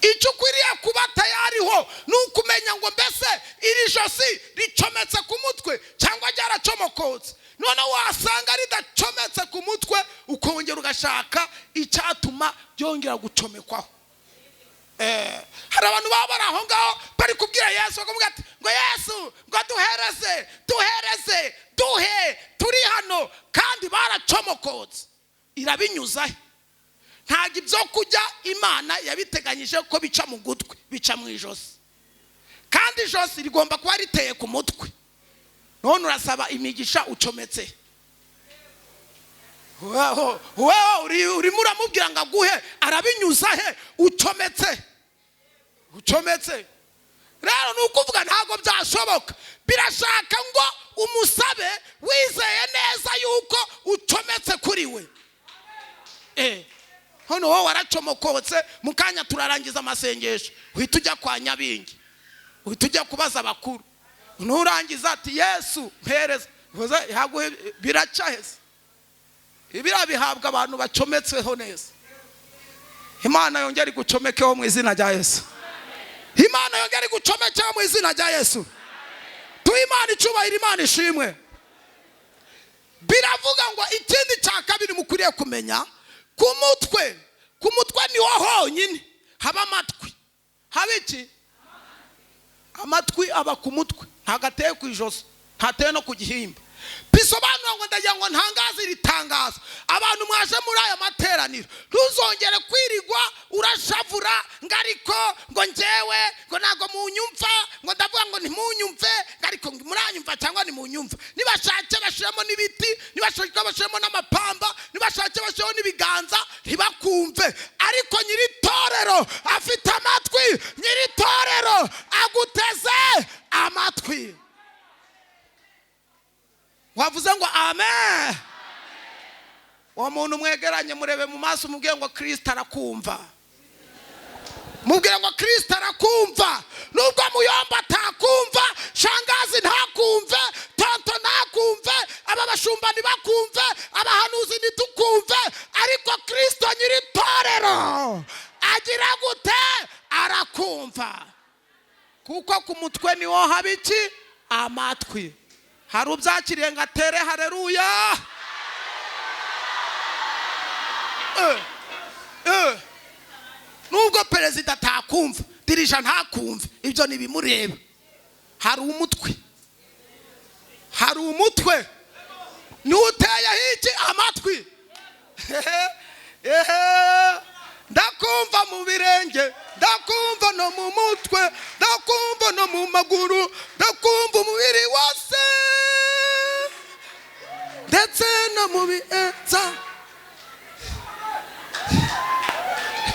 Icyo ukwiriye kuba tayariho ni ukumenya ngo mbese iri josi ricometse ku mutwe cyangwa ryaracomokotse. None wasanga ridacometse ku mutwe ukongera ugashaka icyatuma byongera gucomekwaho. Hari abantu baba bari aho ngaho bari kubwira Yesu bakavuga ati ngo Yesu ngo duhereze duhe turi hano kandi baracomokotse. Irabinyuzahe? Ntago ibyo kujya Imana yabiteganyije ko bica mu gutwi bica mu ijosi, kandi ijosi rigomba kuba riteye ku mutwe. None urasaba imigisha ucometse. Urimo uramubwira ngo aguhe arabinyuza he? Ucometse. Rero nukuvuga ntago byashoboka. Birashaka ngo umusabe wizeye neza yuko ucometse kuri we. Hano wowe waracomokotse mukanya turarangiza amasengesho uhita ujya kwa Nyabingi, uhita ujya kubaza abakuru, nurangiza ati Yesu mpereza biracaheze ibira bihabwa abantu bacometsweho neza. Imana yongera igucomekeho mu izina rya Yesu. Imana yongera igucomekeho mu izina rya Yesu. Tu Imana icubahira, Imana ishimwe. Biravuga ngo ikindi cya kabiri mukuriye kumenya, ku mutwe niho honyine haba amatwi. Haba iki? Amatwi aba ku mutwe, ntagateye ku ijosi, ntateye no ku gihimba. Bisobanura ngo ndagira ngo ntangaze iri tangazo, abantu mwaje muri aya materaniro ntuzongere kwirigwa urashavura ngo ariko ngo njyewe ngo ntago munyumva, ngo ndavuga ngo ntimunyumve, ariko muranyumva cyangwa ntimunyumva. Nibashake bashiremo n'ibiti, nibashake bashiremo n'amapamba, nibashake bashiremo n'ibiganza, ntibakumve. Ariko nyiri torero afite amatwi, nyiri torero aguteze amatwi. Wavuze ngo amen. Uwo muntu mwegeranye murebe mu maso mubwire ngo Kristo arakumva. Mubwire ngo Kristo arakumva. Nubwo muyomba atakumva, shangazi ntakumve, tonto ntakumve, aba bashumba ntibakumve, abahanuzi ntitukumve, ariko Kristo nyiri torero agira gute? Arakumva. Kuko ku mutwe niho haba iki? Amatwi. Hari ubyakiriye ngo atere haleluya. Nubwo perezida atakumva, dirija ntakumve, ibyo ntibimureba. Hari umutwe, hari umutwe niwo uteye iki? Amatwi. Ndakumva mu birenge, ndakumva no mu mutwe, ndakumva no mu maguru, ndakumva umubiri wose, ndetse no mu bienza.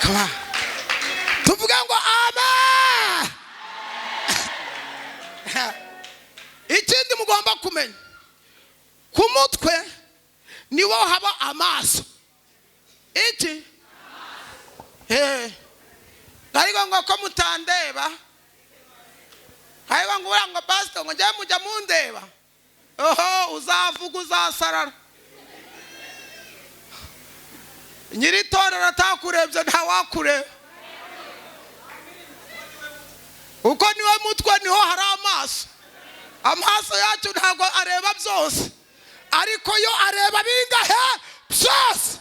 Kama tuvuga ngo amen. Ikindi mugomba kumenya, ku mutwe niwo haba amaso. Iki? Ariko ngo ko mutandeba, ariko ngo urango pastor ngo njye mujya mundeba, oho uzavuga uzasarara. Nyiri torero atakurebye ntawakureba. Uko niwe mutwe niho hari amaso. Amaso yacu ntago areba byose, ariko yo areba bingahe byose.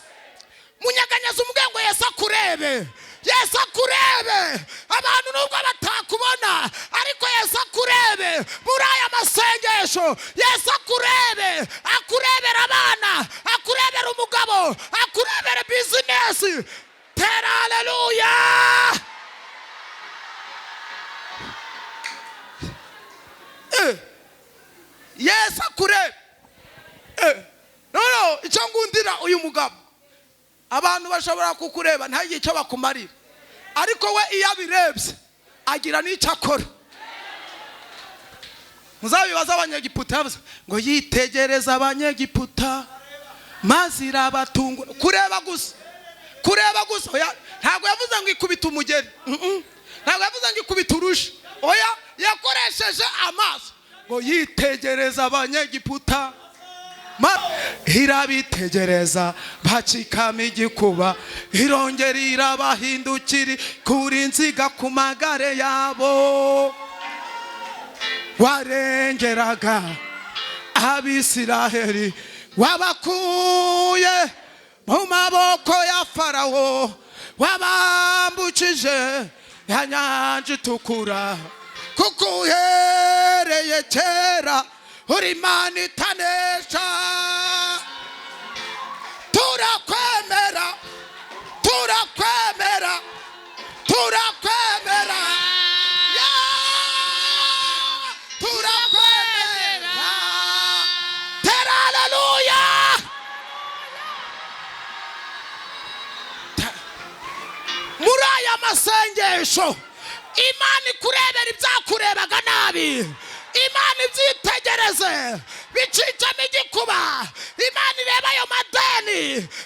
Munyeganyeza umugengo Yesu akurebe, Yesu akurebe. Abantu nubwo batakubona, ariko Yesu akurebe muri aya masengesho. Yesu akurebe, akurebera abana, akurebera umugabo, akurebera business. Tera haleluya. Yesu akurebe. No, icyo ngundira uyu mugabo, abantu bashobora kukureba ntagire icyo bakumarira, ariko we iyo abirebye agira n'icyo akora. Muzabibaza abanyegiputa ngo yitegereza abanyegiputa maze irabatungura. Kureba gusa, kureba gusa. Ntabwo yavuze ngo ikubita umugeri, ntabwo yavuze ngo ikubita urushi. Oya, yakoresheje amaso ngo yitegereza abanyegiputa, irabitegereza bacikama igikuba, irongera irabahindukiri kuri nziga ku magare yabo. Warengeraga Abisiraheli, wabakuye mu maboko ya Farawo, wabambukije ya nyanja itukura. Kuko uhereye kera uri Imana itanesha. Turakwemera, turakwemera, turakwemera, turakwemera. Tera haleluya. Muri aya masengesho Imana ikurebera ibyakurebaga nabi, Imana ibyitegereze bicicamo igikuba. Imana ireba ayo madeni,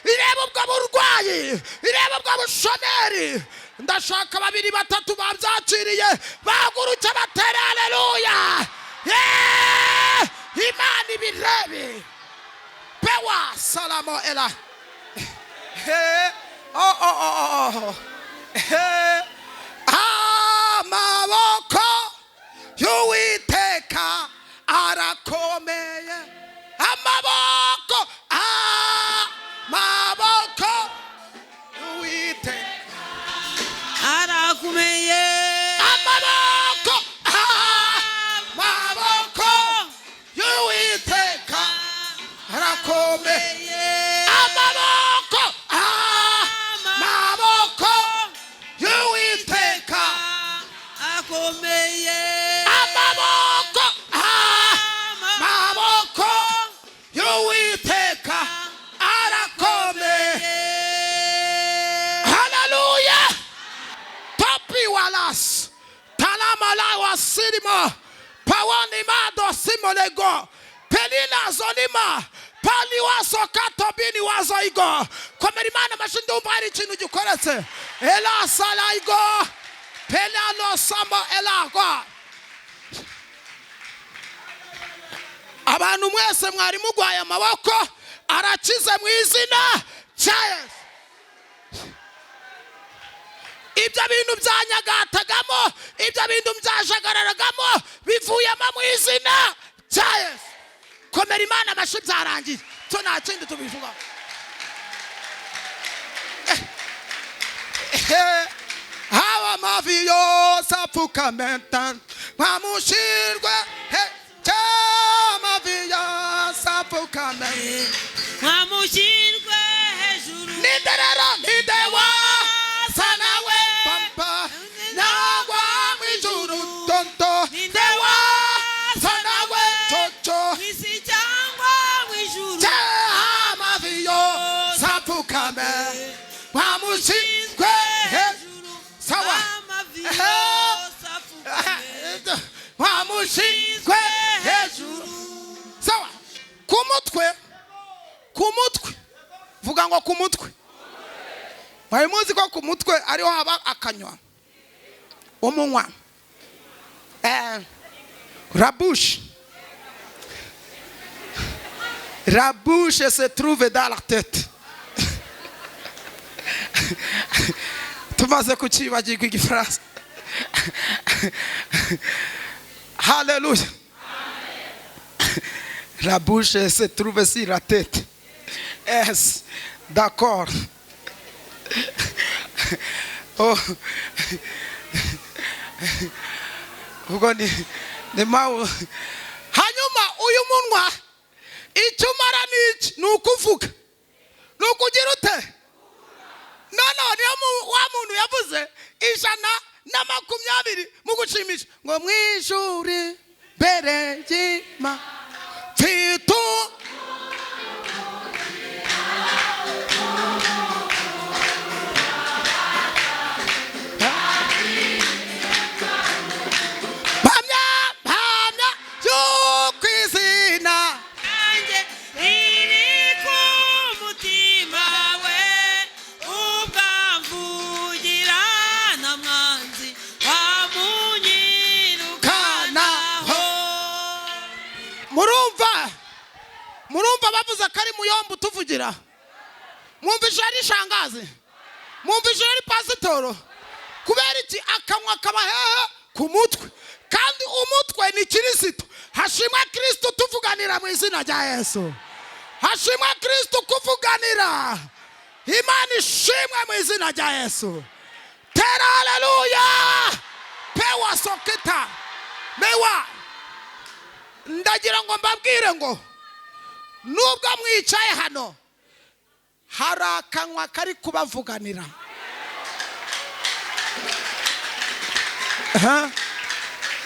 ireba ubwo burwayi, ireba ubwo bushomeri. Ndashaka babiri batatu babyakiriye bahaguruke batere haleluya. Imana ibirebe. Pewa salamo ela. Amaboko y'Uwiteka arakomeye. Amaboko y'Uwiteka arakomeye. Amaboko y'Uwiteka arakomeye. Amaboko y'Uwiteka akomeye. amaboko y'Uwiteka arakomeye. Hallelujah. Topi walas talamala wasirimo pawani mado simolego pelila zonima pali waso katobini wazo igo komerimana mashindu umbari chinu jukoretse ela sala igo pelalo sama ela go. Abantu mwese mwari mugwaye amaboko arakize mu izina cya Yesu. Ibyo bintu byanyagatagamo, ibyo bintu byajagararagamo bivuyemo mu izina cya Yesu. Komera Imana amashyi byarangiye. Cyo nta kindi tubivuga. Hawa mavi yose apfukamenta nkamushirwe mavi yose apfukamenta nkamushirwe hejuru. Niderero nidewa sanawe pampa nagwa mwijuru tonto nidewa sanawe chocho Isi cyangwa mwijuru. mavi yose apfukamenta nkamushirwe sawa wamushizwe hejuru sawa kumutwe vuga ngo kumutwe. Wayi muzi ko kumutwe ariho haba akanywa umunwa la bouche se trouve dans la tête. Tumaze kucibagirwa igifaransa. Hallelujah. La bouche se trouve sur la tête. Yes, d'accord. Oh. Ugo ni mau. Hanyuma uyu munwa icyumara n'iki nukuvuga. Nukugira ute? No, niyo wa muntu yavuze 120 mu gushimisha ngo mwijuri mbere y'Imana fitu pamya y'ukwizina Nanjye riri ku mutima we ubwamvugira na mwanzi wamunyirukanaho. Murumva bavuze ko ari muyombo tuvugira. Mwumvise ari shangazi, mwumvise ari pasitoro. Kubera iki akanwa kaba hehe ku mutwe, kandi umutwe ni Kristo. Hashimwa Kristo tuvuganira mu izina rya Yesu. Hashimwa Kristo kuvuganira. Imana ishimwe mu izina rya Yesu. Tera haleluya. Pewa soketa mewa. Ndagira ngo mbabwire ngo nubwo mwicaye hano hari akanwa kari kubavuganira.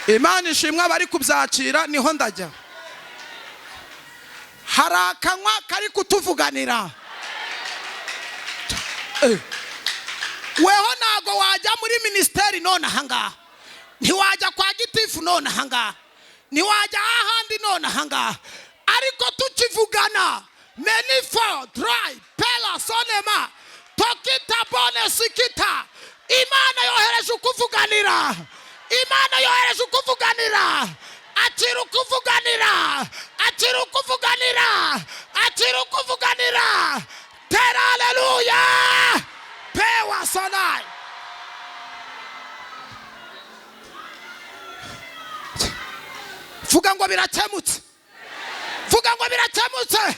Imana ishimwe bari kubyakira niho ndajya. Hari akanwa kari kutuvuganira. Weho nago wajya muri ministeri none ahangaha, ntiwajya kwa gitifu none ahangaha, ntiwajya ahandi none ahangaha, ariko tukivugana menifo dry pela sonema tokita bone sikita. Imana yohereje ukuvuganira. Imana yohereje ukuvuganira. akira ukuvuganira, akira ukuvuganira, akira ukuvuganira. Tera haleluya. Pewa sonai. Vuga ngo birakemutse. Vuga ngo birakemutse.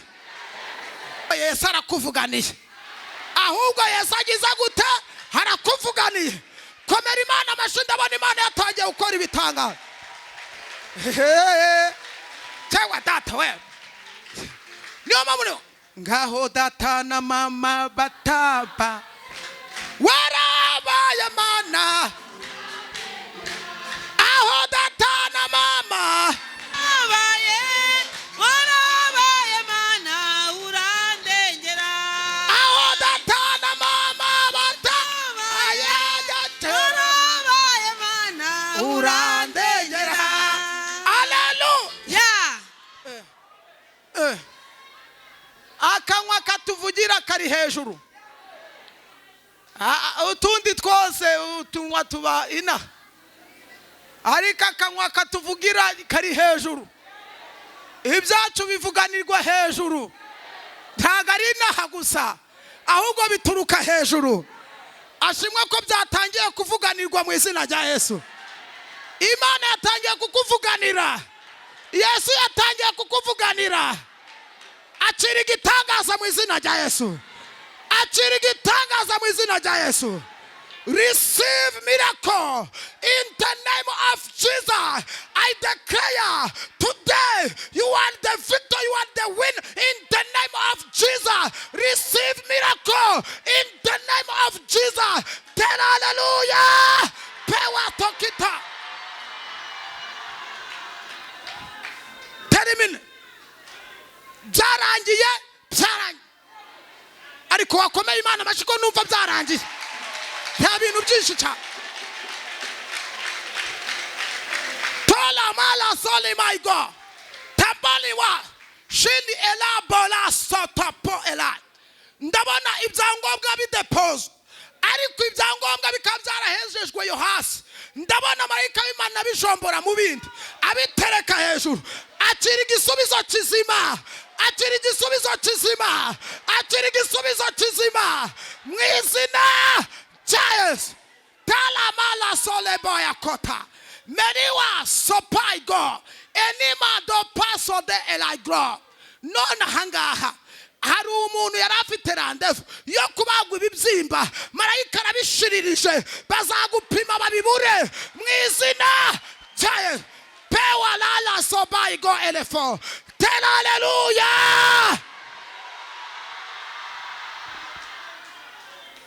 Yesu arakuvuganiye. Ahubwo Yesu agize gute? Harakuvuganiye. Komera Imana amashyi, ndabona Imana yatangiye gukora ibitanga. Cyangwa data we. Niyo mpamvu ngaho data na mama bataba. Warabaye Mana. Aho data na mama. Warabaye Mana urandengera. Aho data na mama bataba. Warabaye Mana urandengera. Haleluya. Akanwa katuvugira kari hejuru. Utundi twose utunwa tuba ina. Ariko akanwa katuvugira kari hejuru. Ibyacu bivuganirwa hejuru. Ntago ari inaha gusa, ahubwo bituruka hejuru. Ashimwe ko byatangiye kuvuganirwa mu izina rya Yesu. Imana yatangiye kukuvuganira. Yesu yatangiye kukuvuganira. Akira igitangaza mu izina rya Yesu. Akira igitangaza mu izina rya Yesu. Receive miracle in the name of Jesus. I declare today you want the victory, you want the win in the name of Jesus. Receive miracle in the name of Jesus. Tell hallelujah. Pewa tokita. Termine. Byarangiye, byarangiye. Ariko wakomeye Imana amashyi ko numva byarangiye. Nta bintu byinshi cyane. Tola mala soli my God. Tambaliwa. Shindi ela bola sotopo ela. Ndabona ibyangombwa bidepoze. Ariko ibyangombwa bikaba byarahejejwe yo hasi. Ndabona marayika w'Imana bijombora mu bindi. Abitereka hejuru. Akira igisubizo kizima. Akira igisubizo kizima. Akira igisubizo kizima. Mu izina Giants, Talamala Soleboya Kota, Meriwa Sopaigo, Enima do Paso de Eligro, Non Hangaha, Harumun Yarafiterandev, Yokubagwi Bimba, Maraika Rabishiririshe, Bazagu Pima Babibure, Mizina, Giants, Pewalala Sobaigo Elefo, Tell hallelujah!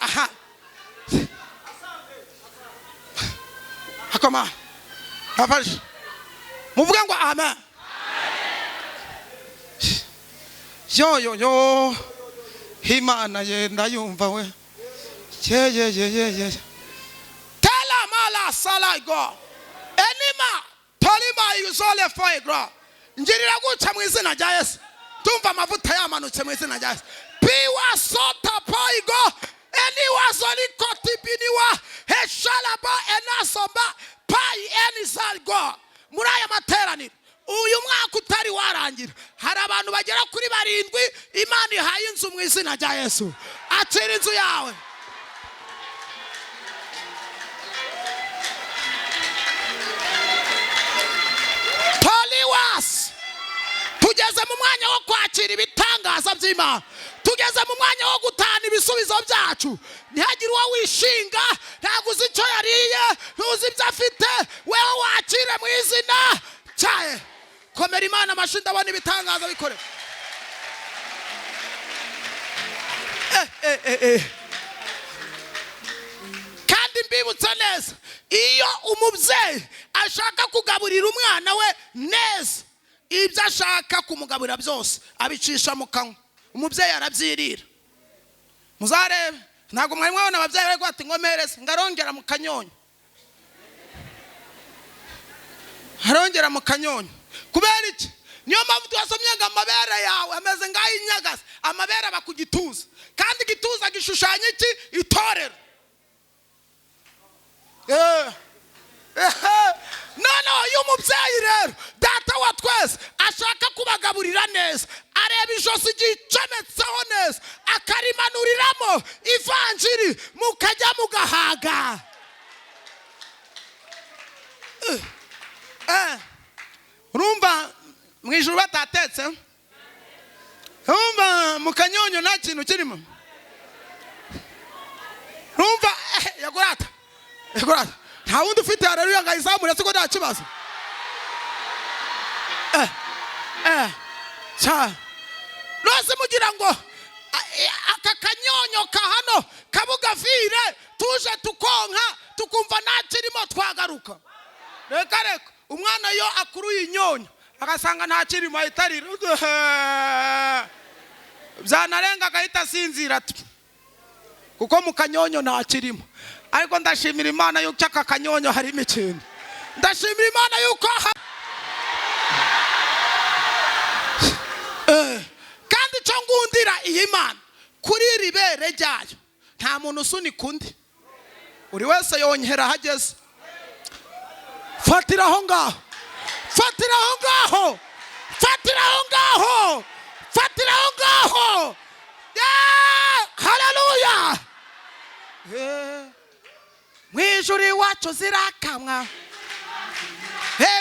Aha. Akoma. Afash. Muvuga ngo amen. Yo. Imana ye ndayumva we. Ye. Tell amala sala go. Enima tolima yuzole for go. Njirira guca mu izina rya Yesu. Tumva amavuta yamanutse mu izina rya Yesu. Piwa sota paigo. Eniwa zoli kotibiniwa heshalaba enasomba pai enisalgo muraya materaniro uyu mwaka utari warangira hari abantu bagera kuri 7 Imana ihaye inzu mu izina rya Yesu. Akira inzu yawe. Poliwas tugeze mu mwanya wo kwakira ibitangaza by'Imana. Tugeze mu mwanya wo gutana ibisubizo byacu. Ntihagire uwo wishinga, ntaguze icyo yariye, ntuzi ibyo afite, wewe wakire mu izina cyaye. Komera Imana amashyi, ndabona ibitangaza bikore. Kandi mbibutsa neza, iyo umubyeyi ashaka kugaburira umwana we neza, ibyo ashaka kumugaburira byose abicisha mu kanwa. Umubyeyi arabyirira. Muzarebe ntago mwari mwabona ababyeyi bari gwati ngomerese ngarongera mu kanyonyo. Harongera mu kanyonyo. Kubera iki? Niyo mpamvu twasomye ngo amabere yawe ameze ng'ayinyagaza, amabere bakugituza. Kandi gituza gishushanya iki? Itorero. No, y'umubyeyi rero data wa twese ashaka kubagaburira neza, areba ijosi ryicometseho neza, akarimanuriramo ivanjiri mukajya mugahaga. Urumva mu ijuru batatetse? Urumva mu kanyonyo nta kintu kirimo? Urumva yagurata nta wundi ufite haleluya ngo ayizamure siko nta kibazo. Nose mugira ngo aka kanyonyo ka hano kabugavire tuje tukonka tukumva nta kirimo twagaruka. Reka umwana yo akuruye inyonyo agasanga nta kirimo itarira byanarenga agahita asinzira kuko mu kanyonyo nta kirimo. Ariko ndashimira Imana yuko aka kanyonyo harimo ikintu. Ndashimira Imana yuko kandi icyo ngundira iyi Mana kuri ribere ryayo nta muntu usunika undi, uri wese yonyera hageze. Fatiraho ngaho, fatiraho ngaho, fatiraho ngaho, fatiraho ngaho. Haleluya. Mwijuru iwacu zirakamwa,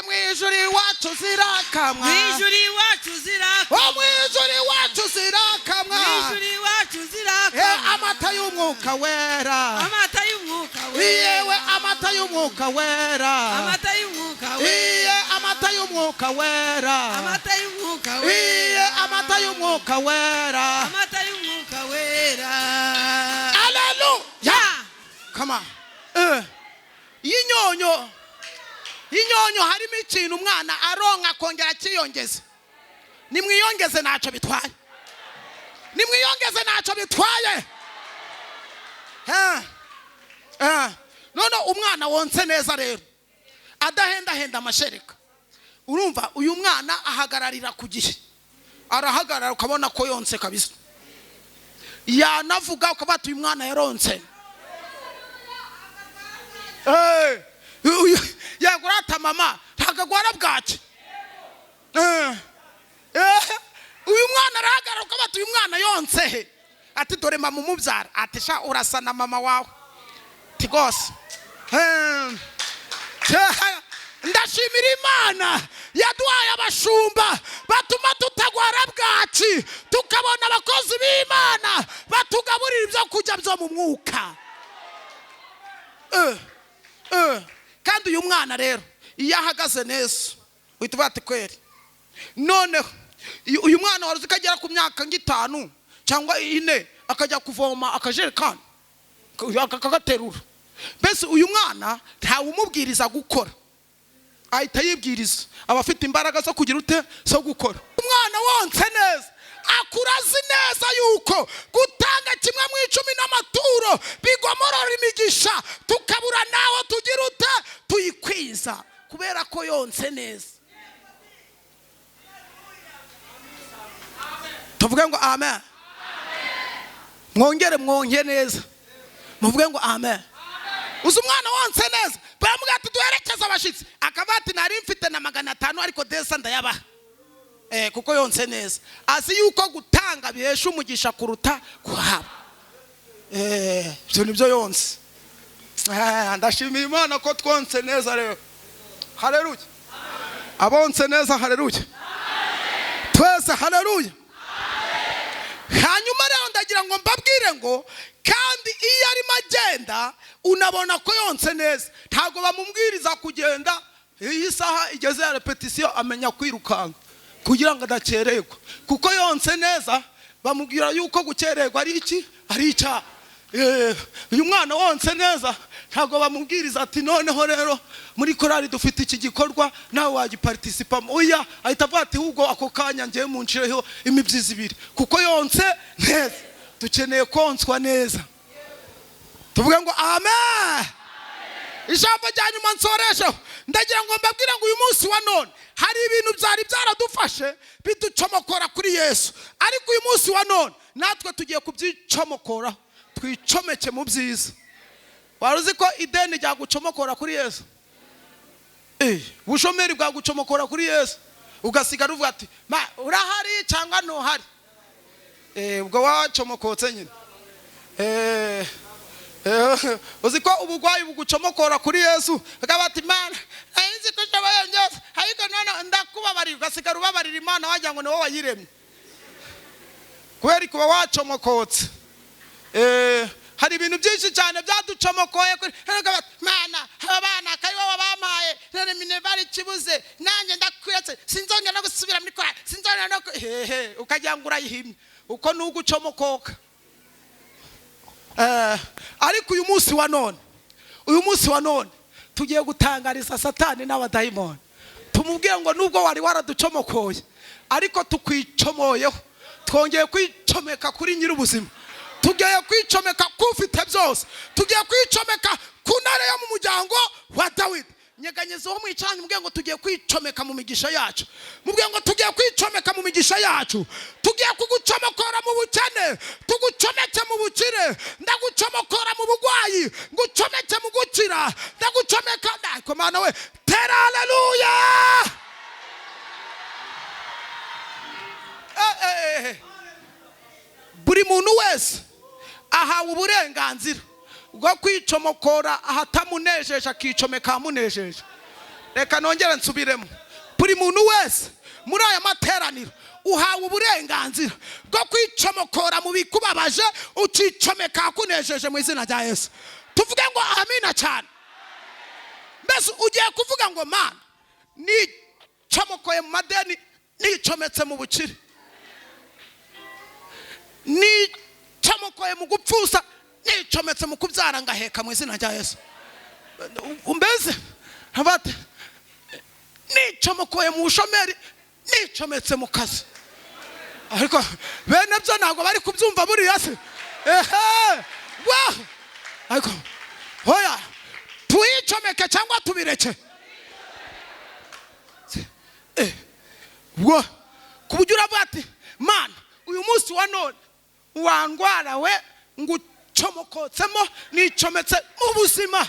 mwijuru iwacu zirakamwa, mwijuru iwacu zirakamwa, mwijuru iwacu zirakamwa, mwijuru iwacu zirakamwa. Amata y'umwuka wera, amata y'umwuka wera, yewe amata y'umwuka wera, amata y'umwuka wera, amata y'umwuka wera, amata y'umwuka wera, amata y'umwuka wera, amata y'umwuka wera. Haleluya. Come on. Inyonyo harimo ikintu umwana aronka kongera kiyongeza. Nimwiyongeze ntacyo bitwaye, nimwiyongeze ntacyo bitwaye. None umwana wonse neza rero adahendahenda amashereka, urumva uyu mwana ahagararira ku gihe, arahagarara ukabona ko yonse kabisa. Yanavuga ukabata uyu mwana yaronse. Yagurata mama ntagagwara bwaki. Uyu mwana arahagarara ukabata uyu mwana yonse he, ati dore mama umubyara, ati sha urasa na mama wawe tigose. Ndashimira Imana yaduhaye abashumba batuma tutagwara bwaki, tukabona abakozi b'Imana batugaburira ibyo kujya byo mu mwuka. Kandi uyu mwana rero iyo ahagaze neza uhita ubati kweri. Noneho uyu mwana waruzi kagera ku myaka 5 cyangwa 4 akajya kuvoma akajerekani akagaterura. Mbese uyu mwana ntawe umubwiriza gukora, ahita yibwiriza, abafite imbaraga zo kugira ute zo gukora. Umwana wonse neza akurazi neza yuko gutanga 1/10 n'amaturo bigomorora imigisha, tukabura naho tugira ute tuyikwiza kubera ko yonse neza. Tuvuge ngo amen. Mwongere mwonge neza, muvuge ngo amen. Uzi umwana wonse neza baramuga ati duherekeza abashitsi, akabati nari mfite na 500 ariko desa ndayabaha. Kuko yonse neza azi yuko gutanga bihesha umugisha kuruta kuhaba. Byo nibyo yonse. Ndashimira Imana ko twonse neza rero. Haleluya. Abonse neza haleluya. Twese haleluya. Hanyuma rero ndagira ngo mbabwire ngo kandi iyo ari magenda unabona ko yonse neza ntago bamubwiriza kugenda iyi saha igeze ya repetition amenya kwirukanga kugira ngo adacererwa, kuko yonse neza bamubwira yuko gucererwa ari iki ari icyaha. Uyu mwana wonse neza ntago bamubwiriza ati noneho rero muri korali dufite iki gikorwa nawe wagiparticipamo. Oya, ahita avuga ati ahubwo ako kanya ngiye mu nshireho imibyizi 2 kuko yonse neza. Dukeneye konswa neza. Tuvuge ngo amen. Ijambo rya nyuma nsoresheho ndagira ngo mbabwire ngo uyu munsi wa none hari ibintu byari byaradufashe biducomokora kuri Yesu, ariko uyu munsi wa none natwe tugiye kubyicomokora twicomeke mu byiza. Waruzi ko ideni rya gucomokora kuri Yesu ubushomeri bwagucomokora kuri Yesu ugasigara uvuga ati urahari cyangwa ntuhari. Ubwo wacomokotse nyine. Uziko ubugwayi bugucomokora kuri Yesu akaba ati Imana nzi ko shabaye njose ariko none ndakubabarira ugasigara ubabarira Imana wagira ngo ni wowe wayiremye kubera kuba wacomokotse. Hari ibintu byinshi cyane byaducomokoye kuri Mana abana kari wowe bampaye none minebari kibuze nanjye ndakwiretse sinzongera no gusubira muri kora sinzongera no ukagira ngo urayihimye uko nugucomokoka. Ariko uyu munsi wa none tugiye gutangariza Satani n'abadayimoni tumubwiye ngo nubwo wari waraducomokoye ariko tukwicomoyeho twongeye kwicomeka kuri nyir'ubuzima, tugiye kwicomeka kufite byose, tugiye kwicomeka ku ntare yo mu muryango wa Dawidi. Nyeganyeze ho mwicanye mubwiye ngo tugiye kwicomeka mu migisha yacu, mubwiye ngo tugiye kwicomeka mu migisha yacu, tugiye kugucomokora mu bukene, tugucomeke mu bukire, ndagucomokora mu bugwayi, ngucomeke mu gukira, ndagucomeka ndako Mana we tera haleluya. Buri muntu wese ahawe uburenganzira bwo kwicomokora ahatamunejeje akicomeka amunejeje. Reka nongere nsubiremo, buri muntu wese muri aya materaniro uhawe uburenganzira bwo kwicomokora mu bikubabaje ukicomeka akunejeje mu izina rya Yesu. Tuvuge ngo amina cyane. Mbese ugiye kuvuga ngo Mana nicomokoye mu madeni, nicometse mu bukire, nicomokoye mu gupfusa, nicometse mu kubyara ngaheka mu izina rya Yesu. Umbeze abate nicomokoye mu bushomeri, nicometse mu kazi. Ariko bene byo ntabwo bari kubyumva buriya se. Ariko hoya tuyicomeke cyangwa tubireke. Kuburyo uravuga ati Mana uyu munsi wa none wangwara we ngucomokotsemo nicometse mu buzima.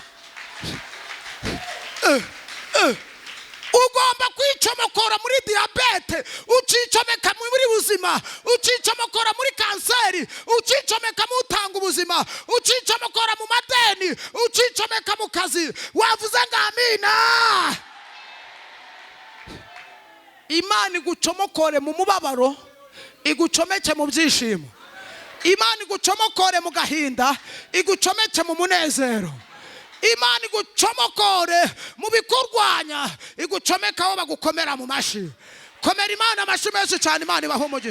Ugomba kwicomokora muri diabete, ukicomeka muri buzima, ukicomokora muri kanseri, ukicomeka mu utanga ubuzima, ukicomokora mu madeni, ukicomeka mu kazi. Wavuze ngo amina. Imana igucomokore mu mubabaro, igucomeke mu byishimo. Imana igucomokore mu gahinda, igucomeke mu munezero. Imana igucomokore mu bikurwanya, igucomeka aho bagukomera mu mashi. Komera Imana amashi menshi cyane, Imana ibahe umugisha.